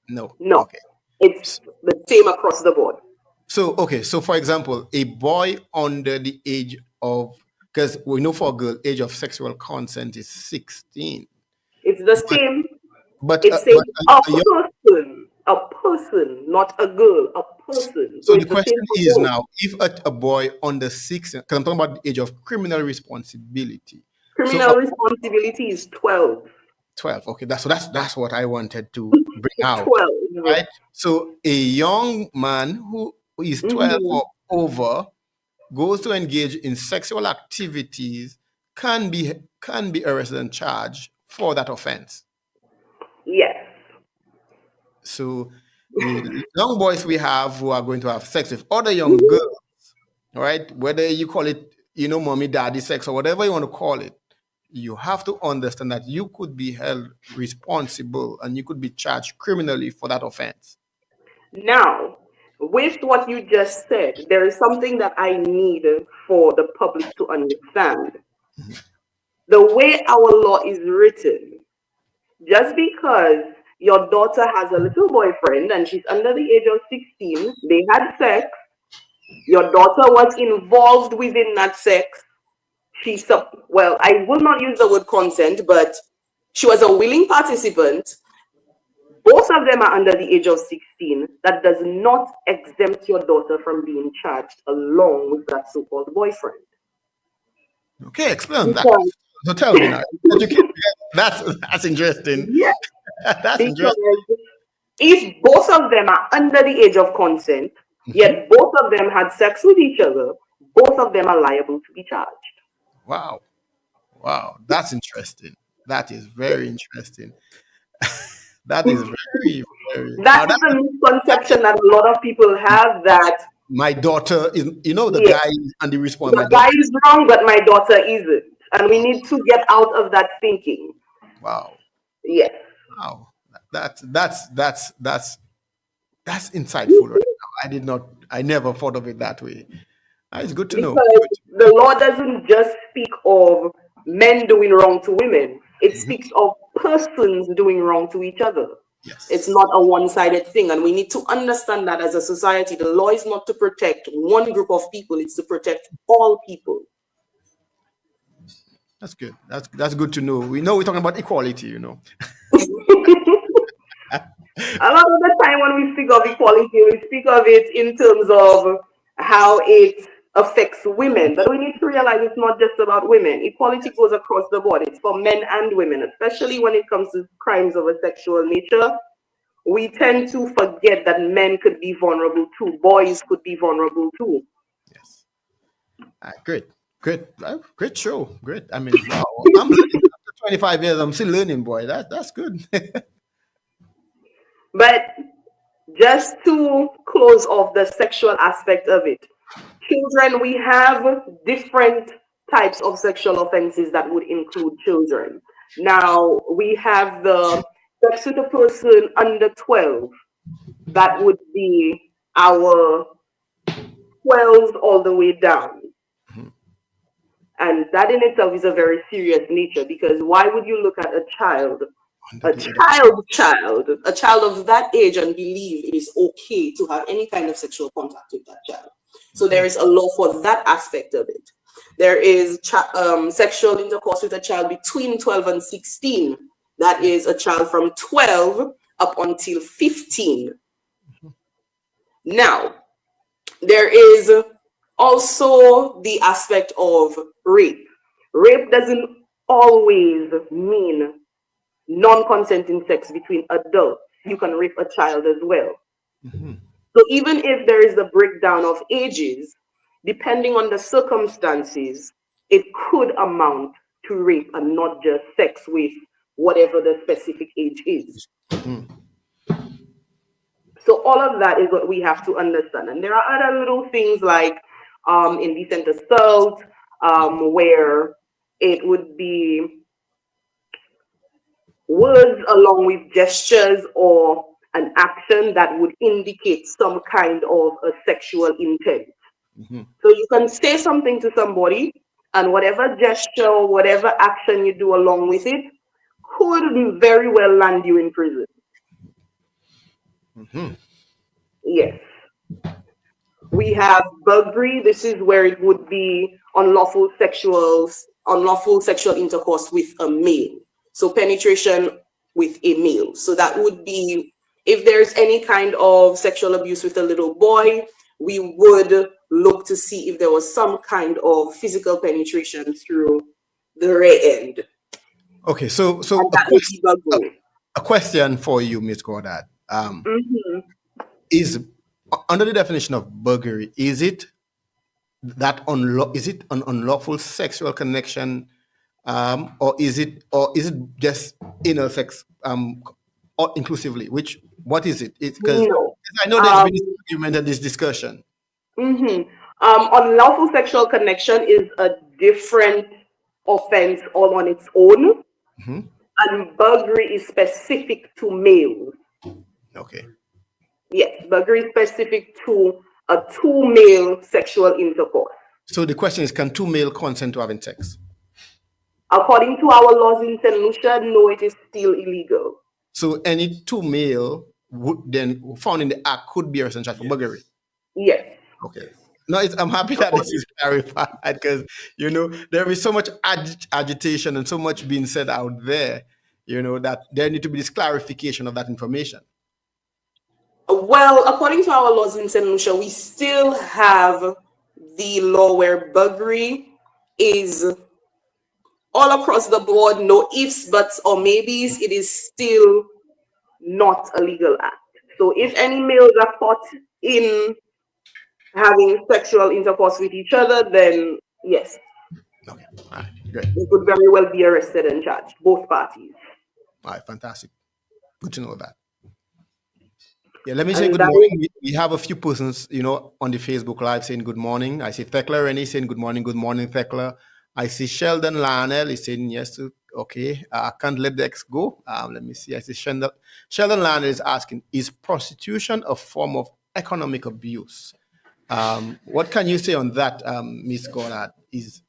No. Okay. It's the same across the board. So for example, a boy under the age of, because we know for a girl, age of sexual consent is 16. It's the same. But it's a person, not a girl, a person. So the question is now, if a boy under 16, because I'm talking about the age of criminal responsibility. Criminal responsibility is 12. 12. Okay, that's what I wanted to bring out. 12. Right. So a young man who is 12 or over goes to engage in sexual activities can be arrested and charged for that offense. Yes. So the young boys we have who are going to have sex with other young girls, all right, whether you call it, mommy, daddy sex or whatever you want to call it, you have to understand that you could be held responsible and you could be charged criminally for that offense. Now, with what you just said, there is something that I need for the public to understand. The way our law is written, just because your daughter has a little boyfriend and she's under the age of 16, they had sex, your daughter was involved within that sex, I will not use the word consent, but she was a willing participant. Both of them are under the age of 16. That does not exempt your daughter from being charged along with that so-called boyfriend. Okay, explain that. So tell me now. That's interesting. Yeah. That's interesting. If both of them are under the age of consent, yet both of them had sex with each other, both of them are liable to be charged. Wow. That's interesting. That is very interesting. That is very, very. That is a misconception that a lot of people have, that my daughter is, the guy and the response. The guy is wrong, but my daughter isn't. And we need to get out of that thinking. Wow. Yes. Wow. That's insightful right now. I never thought of it that way. It's good to know. The law doesn't just speak of men doing wrong to women. It speaks of persons doing wrong to each other. Yes. It's not a one-sided thing. And we need to understand that as a society, the law is not to protect one group of people, it's to protect all people. That's good. That's good to know. We know we're talking about equality, A lot of the time when we speak of equality, we speak of it in terms of how it affects women. But we need to realize it's not just about women. Equality goes across the board. It's for men and women, especially when it comes to crimes of a sexual nature. We tend to forget that men could be vulnerable too. Boys could be vulnerable too. Yes. Great. Great. Great show. Great. I mean, wow. I'm learning. After 25 years, I'm still learning, boy. That's good. But just to close off the sexual aspect of it, children, we have different types of sexual offenses that would include children. Now, we have the sex with a person under 12, that would be our 12 all the way down. And that in itself is a very serious nature, because why would you look at a child, Under the age a child of that age, and believe it is okay to have any kind of sexual contact with that child? So there is a law for that aspect of it. There is sexual intercourse with a child between 12 and 16. That is a child from 12 up until 15. Now, there is also the aspect of rape. Rape doesn't always mean non-consenting sex between adults. You can rape a child as well. So even if there is a breakdown of ages, depending on the circumstances, it could amount to rape and not just sex with whatever the specific age is. So all of that is what we have to understand. And there are other little things like indecent assault, where it would be words along with gestures or an action that would indicate some kind of a sexual intent. So you can say something to somebody, and whatever gesture, whatever action you do along with it could very well land you in prison. Yes. We have buggery. This is where it would be unlawful sexual intercourse with a male. So penetration with a male. So that would be, if there's any kind of sexual abuse with a little boy, we would look to see if there was some kind of physical penetration through the rear end. Okay, so And that would be buggery. a question for you, Ms. Goddard. Is under the definition of buggery, is it an unlawful sexual connection, or is it just anal sex, or inclusively? What is it? Because No. I know there's been this argument and this discussion. Unlawful sexual connection is a different offense all on its own, and buggery is specific to males. Okay. Yes, buggery is specific to a two-male sexual intercourse. So the question is, can two male consent to having sex? According to our laws in St. Lucia, no, it is still illegal. So any two male would then found in the act could be arrested for buggery. Yes. Okay. No, I'm happy that this is clarified, because there is so much agitation and so much being said out there, that there need to be this clarification of that information. Well, according to our laws in St. Lucia, we still have the law where buggery is all across the board, no ifs, buts, or maybes. It is still not a legal act. So if any males are caught in having sexual intercourse with each other, then yes. Okay. All right. Great. They could very well be arrested and charged, both parties. All right. Fantastic. Good to know that. Yeah, let me say good morning. We have a few persons, on the Facebook Live saying good morning. I see Thekla Rennie saying good morning, Thekla. I see Sheldon Lionel is saying yes. Okay, I can't let the X go. Let me see. I see Sheldon Lionel is asking, is prostitution a form of economic abuse? What can you say on that, Ms. Goddard? It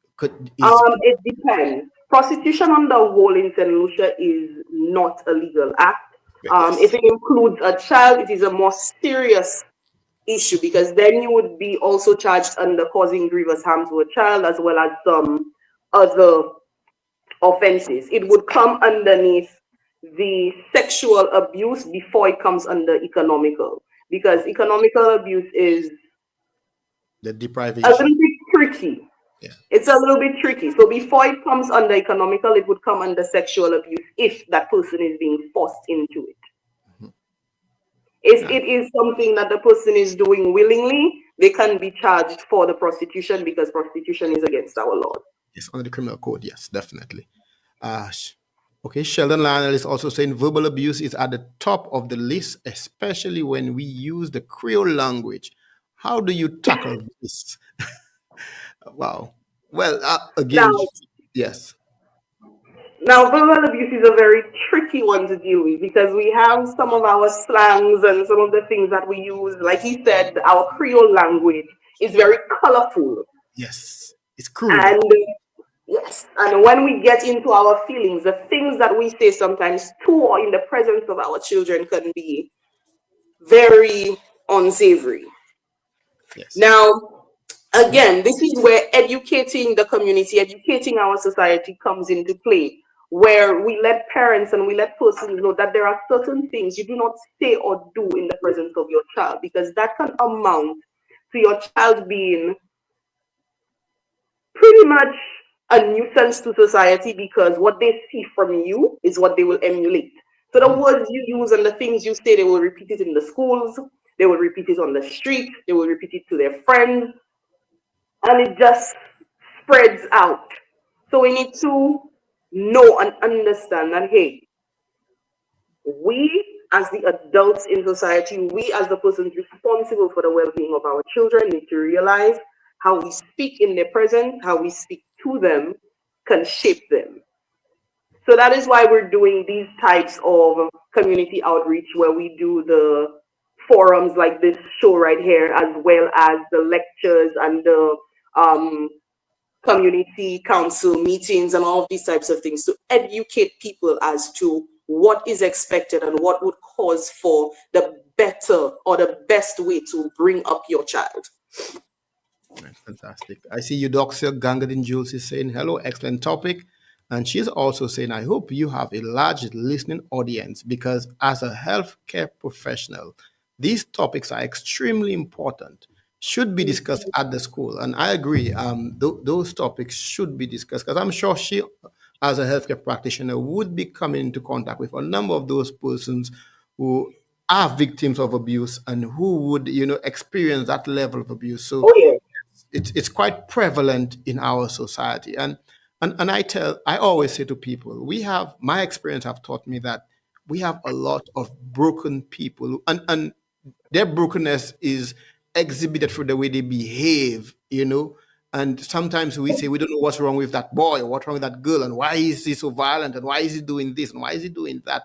depends. Prostitution on the whole in St. Lucia is not a legal act. If it includes a child, it is a more serious issue, because then you would be also charged under causing grievous harm to a child, as well as some other offenses. It would come underneath the sexual abuse before it comes under economical, because economical abuse is The a little deprivation. bit tricky. Yeah. It's a little bit tricky. So before it comes under economical, it would come under sexual abuse if that person is being forced into it. Mhm. If Yeah. it is something that the person is doing willingly, they can be charged for the prostitution, because prostitution is against our law. Yes, under the criminal code. Yes, definitely. Uh, sh- okay, Sheldon Lionel is also saying verbal abuse is at the top of the list, especially when we use the Creole language. How do you tackle this? Wow. Well, Now, again, yes. Now, verbal abuse is a very tricky one to deal with, because we have some of our slangs and some of the things that we use. Like he said, our Creole language is very colorful. Yes. It's crude. And yes, and when we get into our feelings, the things that we say sometimes to or in the presence of our children can be very unsavory. Yes. Now, again, this is where educating the community, educating our society comes into play, where we let parents and we let persons know that there are certain things you do not say or do in the presence of your child, because that can amount to your child being pretty much a nuisance to society, because what they see from you is what they will emulate. So the Mhm. words you use and the things you say, they will repeat it in the schools, they will repeat it on the street, they will repeat it to their friends, and it just spreads out. So we need to know and understand that, hey, we as the adults in society, we as the persons responsible for the well-being of our children, need to realize how we speak in their presence, how we speak to them, can shape them. So that is why we're doing these types of community outreach, where we do the forums like this show right here, as well as the lectures and the um, community council meetings and all of these types of things, to educate people as to what is expected and what would cause for the better or the best way to bring up your child. Right, fantastic. I see you, Doxia Gangadin Jules is saying, hello, excellent topic. And she's also saying, I hope you have a large listening audience because as a healthcare professional, these topics are extremely important, should be discussed at the school. And I agree, those topics should be discussed because I'm sure she, as a healthcare practitioner, would be coming into contact with a number of those persons who are victims of abuse and who would, experience that level of abuse. So Oh yeah. it's quite prevalent in our society. And I always say to people, we have my experience have taught me that we have a lot of broken people, and their brokenness is exhibited through the way they behave. And sometimes we say we don't know what's wrong with that boy or what's wrong with that girl, and why is he so violent, and why is he doing this, and why is he doing that,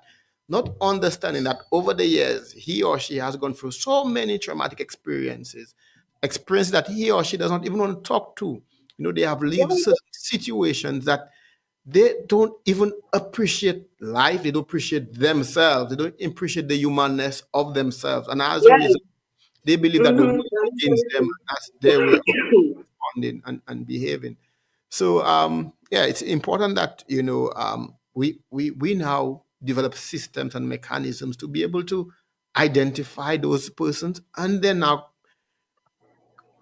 not understanding that over the years he or she has gone through so many traumatic experiences that he or she does not even want to talk to. They have lived certain situations that they don't even appreciate life. They don't appreciate themselves. They don't appreciate the humanness of themselves. And as a Yeah. result, they believe that the world That is against very them, true. that's their way of responding and behaving. So yeah, it's important that we now develop systems and mechanisms to be able to identify those persons and then now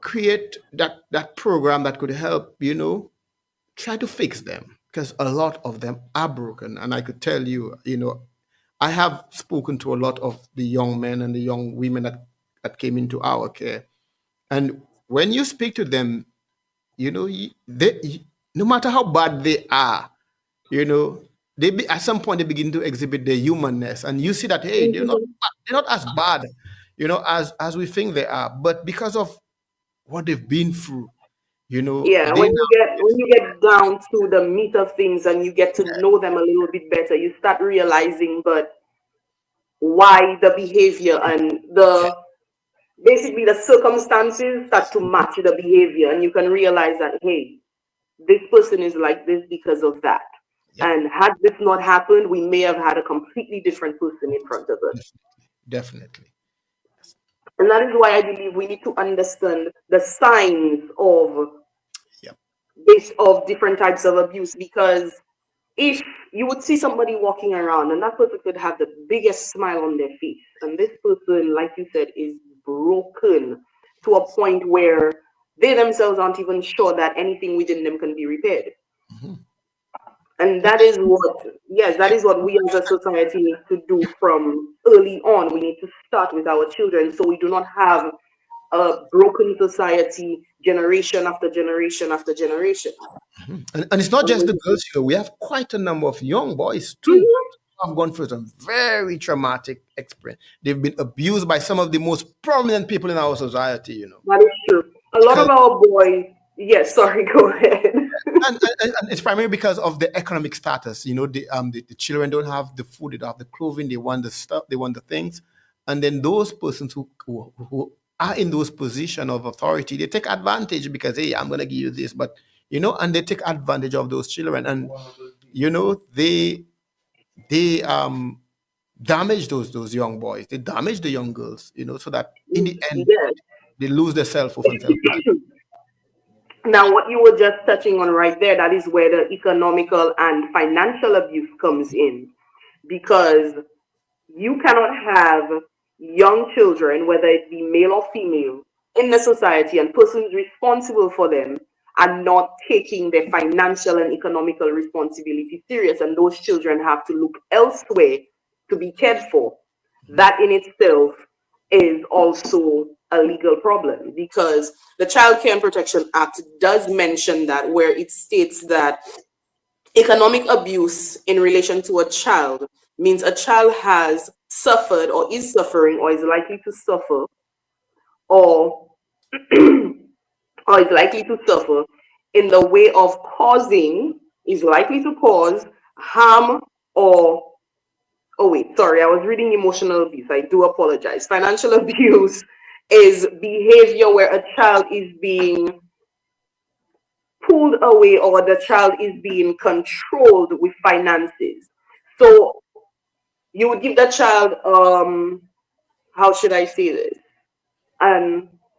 create that program that could help try to fix them because a lot of them are broken. And I could tell you, I have spoken to a lot of the young men and the young women that came into our care. And when you speak to them, no matter how bad they are, you know, at some point they begin to exhibit their humanness, and you see that hey, Mhm. they're not as bad, as we think they are, but because of what they've been through, Yeah, they when you get down to the meat of things and you get to know them a little bit better, you start realizing, but why the behavior and the basically the circumstances start to match the behavior, and you can realize that, hey, this person is like this because of that. yeah, And had this not happened, we may have had a completely different person in front of us. definitely. And that is why I believe we need to understand the signs of Yeah. this of different types of abuse, because if you would see somebody walking around and that person could have the biggest smile on their face, and this person, like you said, is broken to a point where they themselves aren't even sure that anything within them can be repaired. Mhm. And that is what, yes, that is what we as a society need to do from early on. We need to start with our children so we do not have a broken society generation after generation after generation. And it's not just the girls, we have quite a number of young boys too Mhm. who have gone through some very traumatic experience. They've been abused by some of the most prominent people in our society, That is true. A lot because of our boys, yes, sorry, go ahead. and it's primarily because of the economic status. The children don't have the food, they don't have the clothing, they want the stuff, they want the things, and then those persons who are in those position of authority, they take advantage because, hey, I'm gonna give you this, but and they take advantage of those children, and they damage those young boys, they damage the young girls, so that in the end Yes. they lose their self-worth and self-value. Now, what you were just touching on right there, that is where the economical and financial abuse comes in. Because you cannot have young children, whether it be male or female, in the society and persons responsible for them are not taking their financial and economical responsibility serious. And those children have to look elsewhere to be cared for. That in itself is also a legal problem because the Child Care and Protection Act does mention that, where it states that economic abuse in relation to a child means a child has suffered or is suffering or is likely to suffer or or is likely to suffer in the way of causing, is likely to cause harm or, oh wait, sorry, I was reading emotional abuse. I do apologize. Financial abuse is behavior where a child is being pulled away or the child is being controlled with finances. So you would give the child, how should I say this?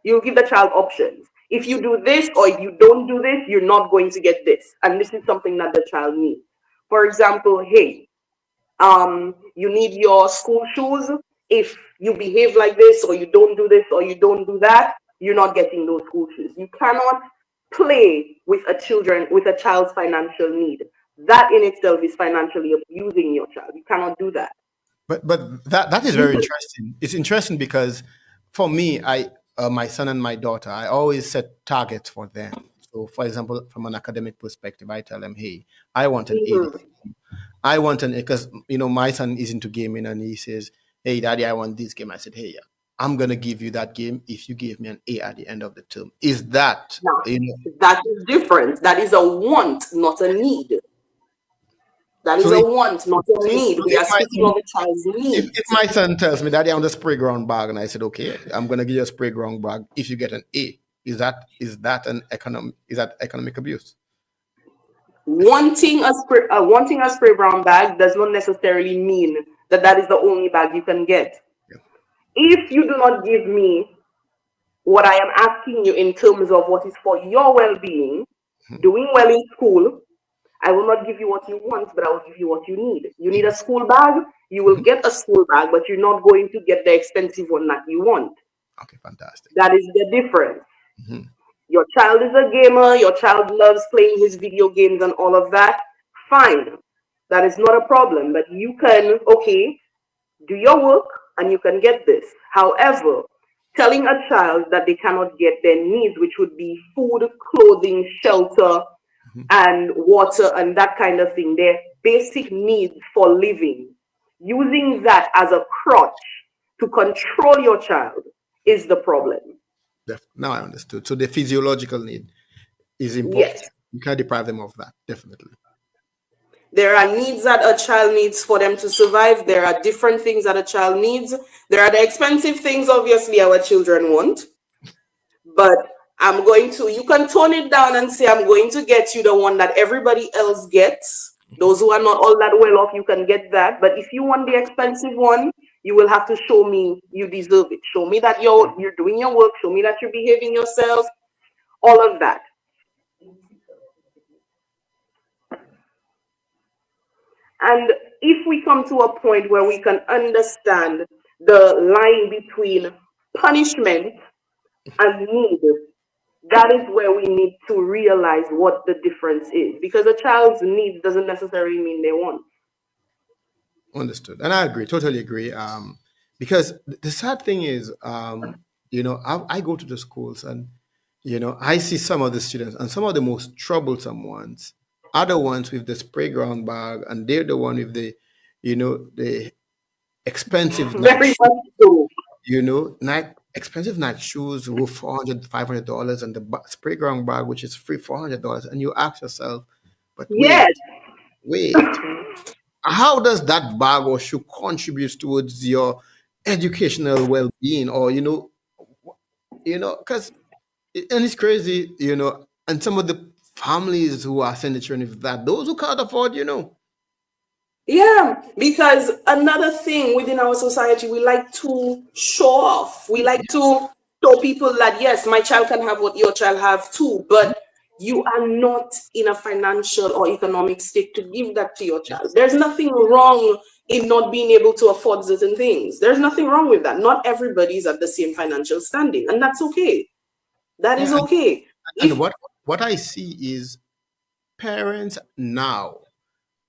You give the child options. If you do this or you don't do this, you're not going to get this. And this is something that the child needs. For example, hey, you need your school shoes. If you behave like this or you don't do this or you don't do that, you're not getting those school shoes. You cannot play with a child's financial need. That in itself is financially abusing your child. You cannot do that. But that is very interesting. It's interesting because for me, my son and my daughter, I always set targets for them. So, for example, from an academic perspective, I tell them, "Hey, I want an A. Mhm. I want an A," because my son is into gaming and he says, "Hey, Daddy, I want this game." I said, "Hey, I'm gonna give you that game if you give me an A at the end of the term." Is that Now, that is different. That is a want, not a need. That is so? a want, not a need. We If are my speaking son of a child's if needs. my son tells me, "Daddy, I want a spray ground bag," and I said, "Okay, I'm gonna give you a spray ground bag if you get an A," is that economic abuse? Wanting a spray brown bag does not necessarily mean that that is the only bag you can get. Yeah. If you do not give me what I am asking you in terms of what is for your well-being, Mhm. doing well in school, I will not give you what you want, but I will give you what you need. You need a school bag, you will Mhm. get a school bag, but you're not going to get the expensive one that you want. Okay, fantastic. That is the difference. Mhm. Your child is a gamer, your child loves playing his video games and all of that. Fine. That is not a problem. But you can, okay, do your work and you can get this. However, telling a child that they cannot get their needs, which would be food, clothing, shelter, Mhm. and water, and that kind of thing, their basic needs for living, using that as a crutch to control your child is the problem. Now I understood. So the physiological need is important. Yes. You can't deprive them of that. Definitely. There are needs that a child needs for them to survive. There are different things that a child needs. There are the expensive things, obviously, our children want. But you can tone it down and say, I'm going to get you the one that everybody else gets. Those who are not all that well off, you can get that. But if you want the expensive one, you will have to show me you deserve it. Show me that you're doing your work. Show me that you're behaving yourself. All of that. And if we come to a point where we can understand the line between punishment and need, that is where we need to realize what the difference is. Because a child's needs doesn't necessarily mean they want. Understood. And I agree, totally agree. Because the sad thing is, I go to the schools and, I see some of the students and some of the most troublesome ones are the ones with the spray ground bag, and they're the one with the expensive night Very shoes, much so. expensive night shoes worth $400, $500, and the spray ground bag, which is free $400. And you ask yourself, but Yes. wait, how does that bag or shoe contribute towards your educational well-being, or because and it's crazy, and some of the families who are sending children with that, those who can't afford, Yeah, because another thing within our society, we like to show off. We like to show people that yes, my child can have what your child have too, but you are not in a financial or economic state to give that to your child. yes, There's nothing wrong in not being able to afford certain things. There's nothing wrong with that. Not everybody is at the same financial standing, and that's okay. That is yeah, okay. and If what I see is parents now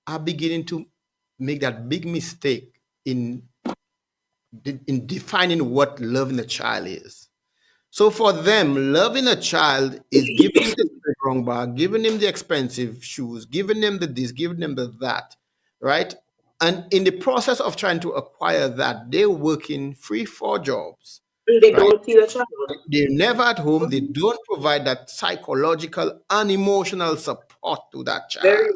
are beginning to make that big mistake in defining what loving a child is. So for them, loving a child is giving him the wrong bag, giving him the expensive shoes, giving them the this, giving them the that, right? And in the process of trying to acquire that, they're working three, four jobs, they right? don't see the child, They're never at home. They don't provide that psychological and emotional support to that very child,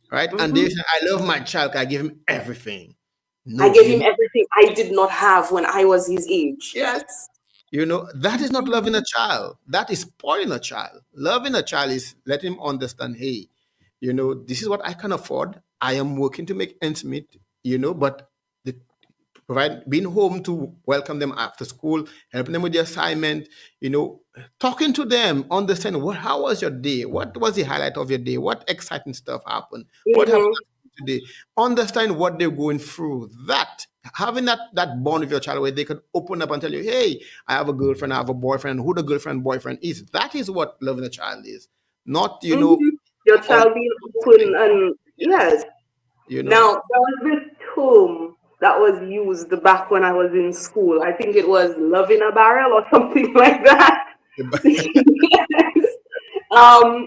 right. right? And Mhm. they say, "I love my child. I give him everything." I No, gave him everything I did not have when I was his age. yes. Yes. That is not loving a child. That is spoiling a child. Loving a child is letting him understand, hey, this is what I can afford. I am working to make ends meet, but the provide being home to welcome them after school, helping them with the assignment, you know, talking to them, understand how was your day, what was the highlight of your day, what exciting stuff happened, what happened Hmm. today, understand what they're going through. That having that bond with your child where they can open up and tell you, hey, I have a girlfriend, I have a boyfriend, who the girlfriend boyfriend is. That is what loving a child is, not Hmm. Your all child being open and yes, yes. Now there was this term that was used back when I was in school. I think it was love in a barrel or something like that. Yes.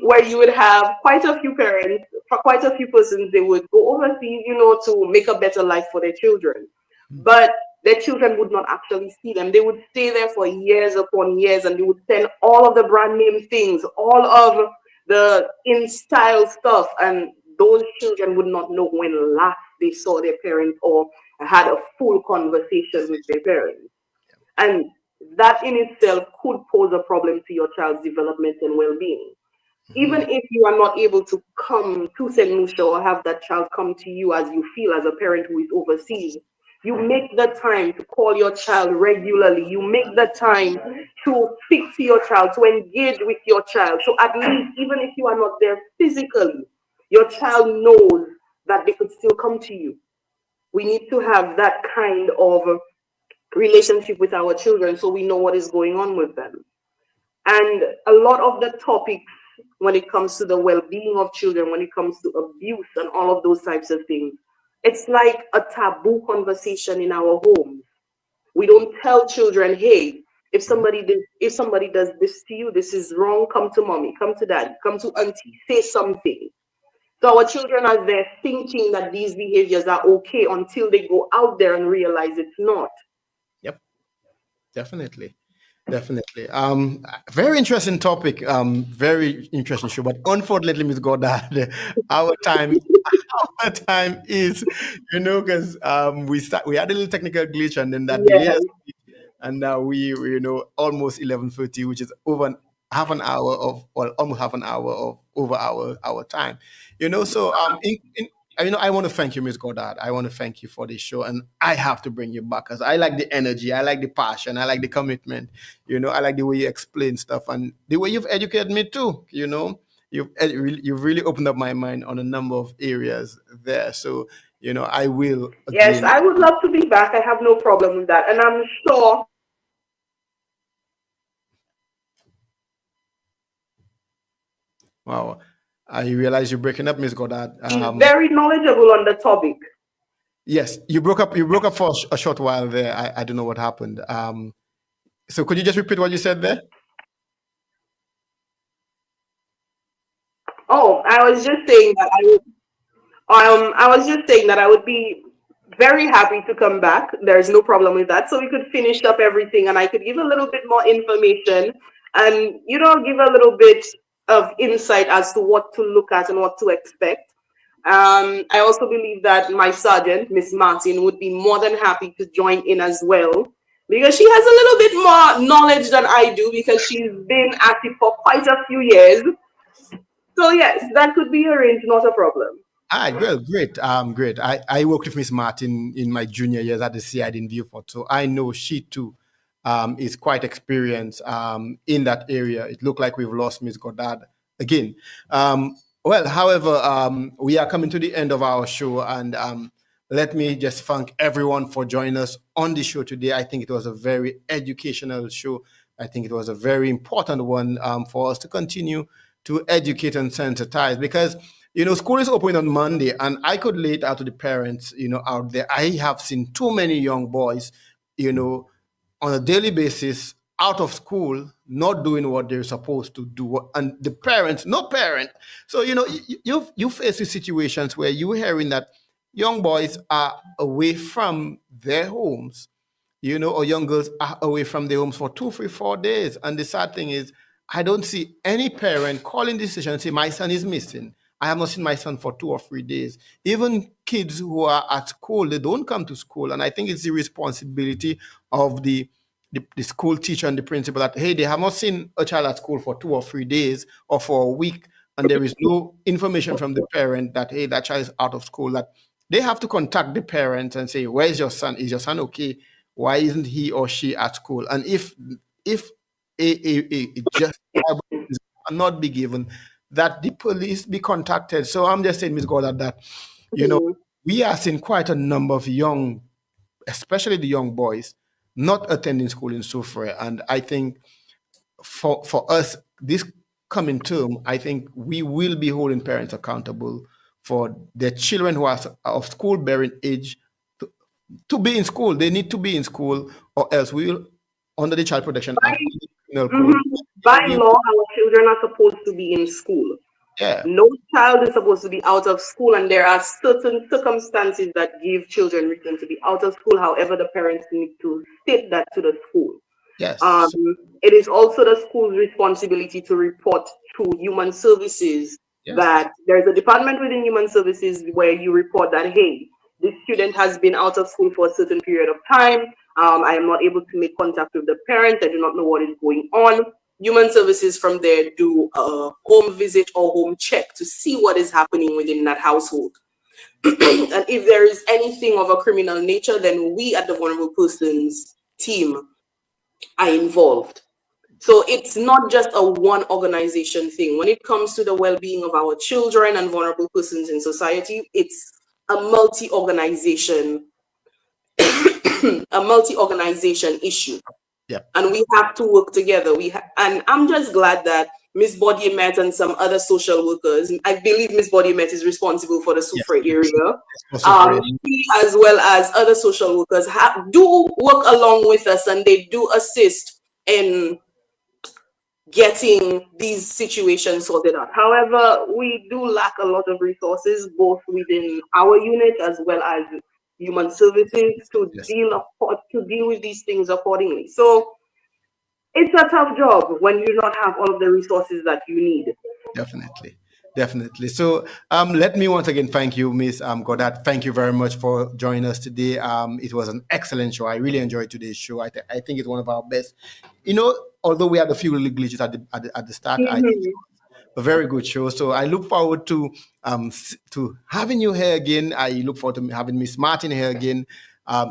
Where you would have quite a few parents, for quite a few persons, they would go overseas, to make a better life for their children. But their children would not actually see them. They would stay there for years upon years and they would send all of the brand name things, all of the in style stuff. And those children would not know when last they saw their parents or had a full conversation with their parents. And that in itself could pose a problem to your child's development and well being. Even if you are not able to come to St. Lucia or have that child come to you as you feel as a parent who is overseas, you make the time to call your child regularly. You make the time to speak to your child, to engage with your child. So at least, even if you are not there physically, your child knows that they could still come to you. We need to have that kind of relationship with our children so we know what is going on with them. And a lot of the topics when it comes to the well-being of children, when it comes to abuse and all of those types of things, it's like a taboo conversation in our homes. We don't tell children, hey, if somebody does this to you, this is wrong. Come to mommy, come to dad, come to auntie, say something. So our children are there thinking that these behaviors are okay until they go out there and realize it's not. yep, definitely. Definitely. Very interesting topic. Very interesting show. But unfortunately, Miss Goddard, our time, our time is, because we had a little technical glitch, and then that delay Yeah. us, and now we almost 11:30, which is over half an hour of, well, almost half an hour of over our time. So I want to thank you, Miss Goddard. I want to thank you for this show, and I have to bring you back because I like the energy, I like the passion, I like the commitment. I like the way you explain stuff and the way you've educated me too. You've really opened up my mind on a number of areas there. So I will Yes, again. I would love to be back. I have no problem with that. And I'm sure Wow. I realize you're breaking up, Miss Goddard. he's very knowledgeable on the topic. Yes, you broke up. You broke up for a short while there. I don't know what happened. So could you just repeat what you said there? Oh, I was just saying that I would be very happy to come back. There's no problem with that. So we could finish up everything and I could give a little bit more information and, give a little bit of insight as to what to look at and what to expect. I also believe that my sergeant, Miss Martin, would be more than happy to join in as well because she has a little bit more knowledge than I do because she's been at it for quite a few years. So, yes, that could be arranged, not a problem. Ah, well, great. Great. I worked with Miss Martin in my junior years at the CID in Beaufort, so I know she too is quite experienced in that area. It looked like we've lost Miss Goddard again. Well, however, we are coming to the end of our show, and let me just thank everyone for joining us on the show today. I think it was a very educational show. I think it was a very important one for us to continue to educate and sensitize because school is opening on Monday, and I could lay it out to the parents, out there. I have seen too many young boys, you know, on a daily basis out of school, not doing what they're supposed to do, and the parents, no parent. So you face these situations where you're hearing that young boys are away from their homes, or young girls are away from their homes for 2, 3, 4 days. And the sad thing is, I don't see any parent calling this decision and say, my son is missing. I have not seen my son for 2 or 3 days. Even kids who are at school, they don't come to school. And I think it's the responsibility of the school teacher and the principal that, hey, they have not seen a child at school for 2 or 3 days or for a week. And there is no information from the parent that, hey, that child is out of school, that they have to contact the parent and say, where is your son? Is your son okay? Why isn't he or she at school? And if a justifiable reason cannot be given, that the police be contacted. So I'm just saying, Ms. Goddard, that you know Mhm. we are seeing quite a number of young, especially the young boys, not attending school in Soufriere. And I think for us this coming term, I think we will be holding parents accountable for their children who are of school bearing age to be in school. They need to be in school, or else we will, under the Child Protection By, Act, under the Criminal Code, mhm. By we law, our children are supposed to be in school. yeah, No child is supposed to be out of school, and there are certain circumstances that give children reason to be out of school. However, the parents need to state that to the school. Um, yes, it is also the school's responsibility to report to human services yes, that there's a department within human services where you report that, hey, this student has been out of school for a certain period of time. I am not able to make contact with the parent. I do not know what is going on. Human services from there do a home visit or home check to see what is happening within that household. And if there is anything of a criminal nature, then we at the vulnerable persons team are involved. So it's not just a one organization thing. When it comes to the well-being of our children and vulnerable persons in society, it's a multi-organization, a multi-organization issue, yeah, and we have to work together. And I'm just glad that Miss Body Met and some other social workers. I believe Miss Body Met is responsible for the yes, Sufre yes, area. also for it. She, as well as other social workers, do work along with us, and they do assist in getting these situations sorted out. However, we do lack a lot of resources, both within our unit as well as human services, to Yes, deal with these things accordingly. So it's a tough job when you not have all of the resources that you need. definitely. Definitely. So let me once again thank you, Miss Goddard. Thank you very much for joining us today. It was an excellent show. I really enjoyed today's show. I think it's one of our best. Although we had a few little glitches at the start, I think Mhm. a very good show. So I look forward to having you here again. I look forward to having Miss Martin here again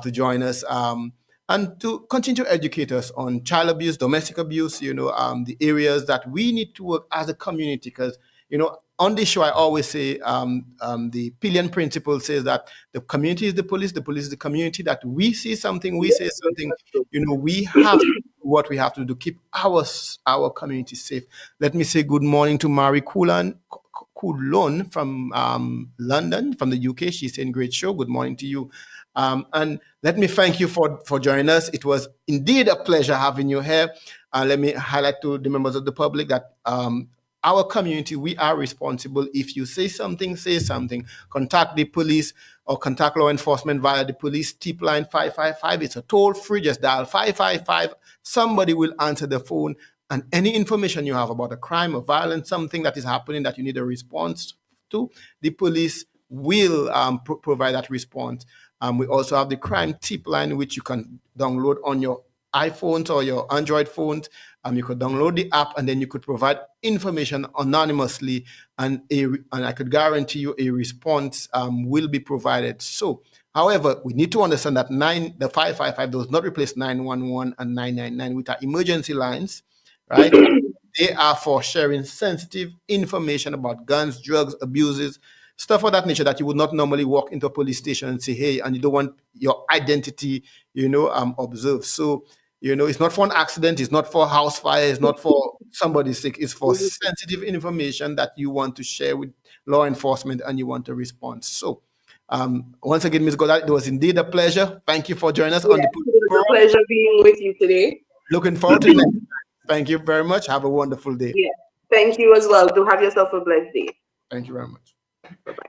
to join us and to continue to educate us on child abuse, domestic abuse. The areas that we need to work as a community because On this show, I always say the Pillion principle says that the community is the police is the community, that we see something, we say something, we have to do what we have to do to keep our community safe. Let me say good morning to Mary Coulon from London, from the UK. She's saying great show. Good morning to you. And let me thank you for joining us. It was indeed a pleasure having you here. Let me highlight to the members of the public that our community, we are responsible. If you say something, contact the police or contact law enforcement via the police tip line 555. It's a toll free, just dial 555. Somebody will answer the phone, and any information you have about a crime or violence, something that is happening that you need a response to, the police will provide that response. We also have the crime tip line, which you can download on your iPhones or your Android phones. You could download the app, and then you could provide information anonymously, and I could guarantee you a response will be provided. So, however, we need to understand that the 555 does not replace 911 and 999, which are emergency lines, right? They are for sharing sensitive information about guns, drugs, abuses, stuff of that nature that you would not normally walk into a police station and say, hey, and you don't want your identity, observed. So, it's not for an accident, it's not for a house fire, it's not for somebody sick, it's for sensitive information that you want to share with law enforcement and you want a response. So, once again, Ms. Goddard, it was indeed a pleasure. Thank you for joining us on the It was a pleasure being with you today. Looking forward to the next time. Thank you very much. Have a wonderful day. Yeah. Thank you as well. Do have yourself a blessed day. Thank you very much. Bye-bye.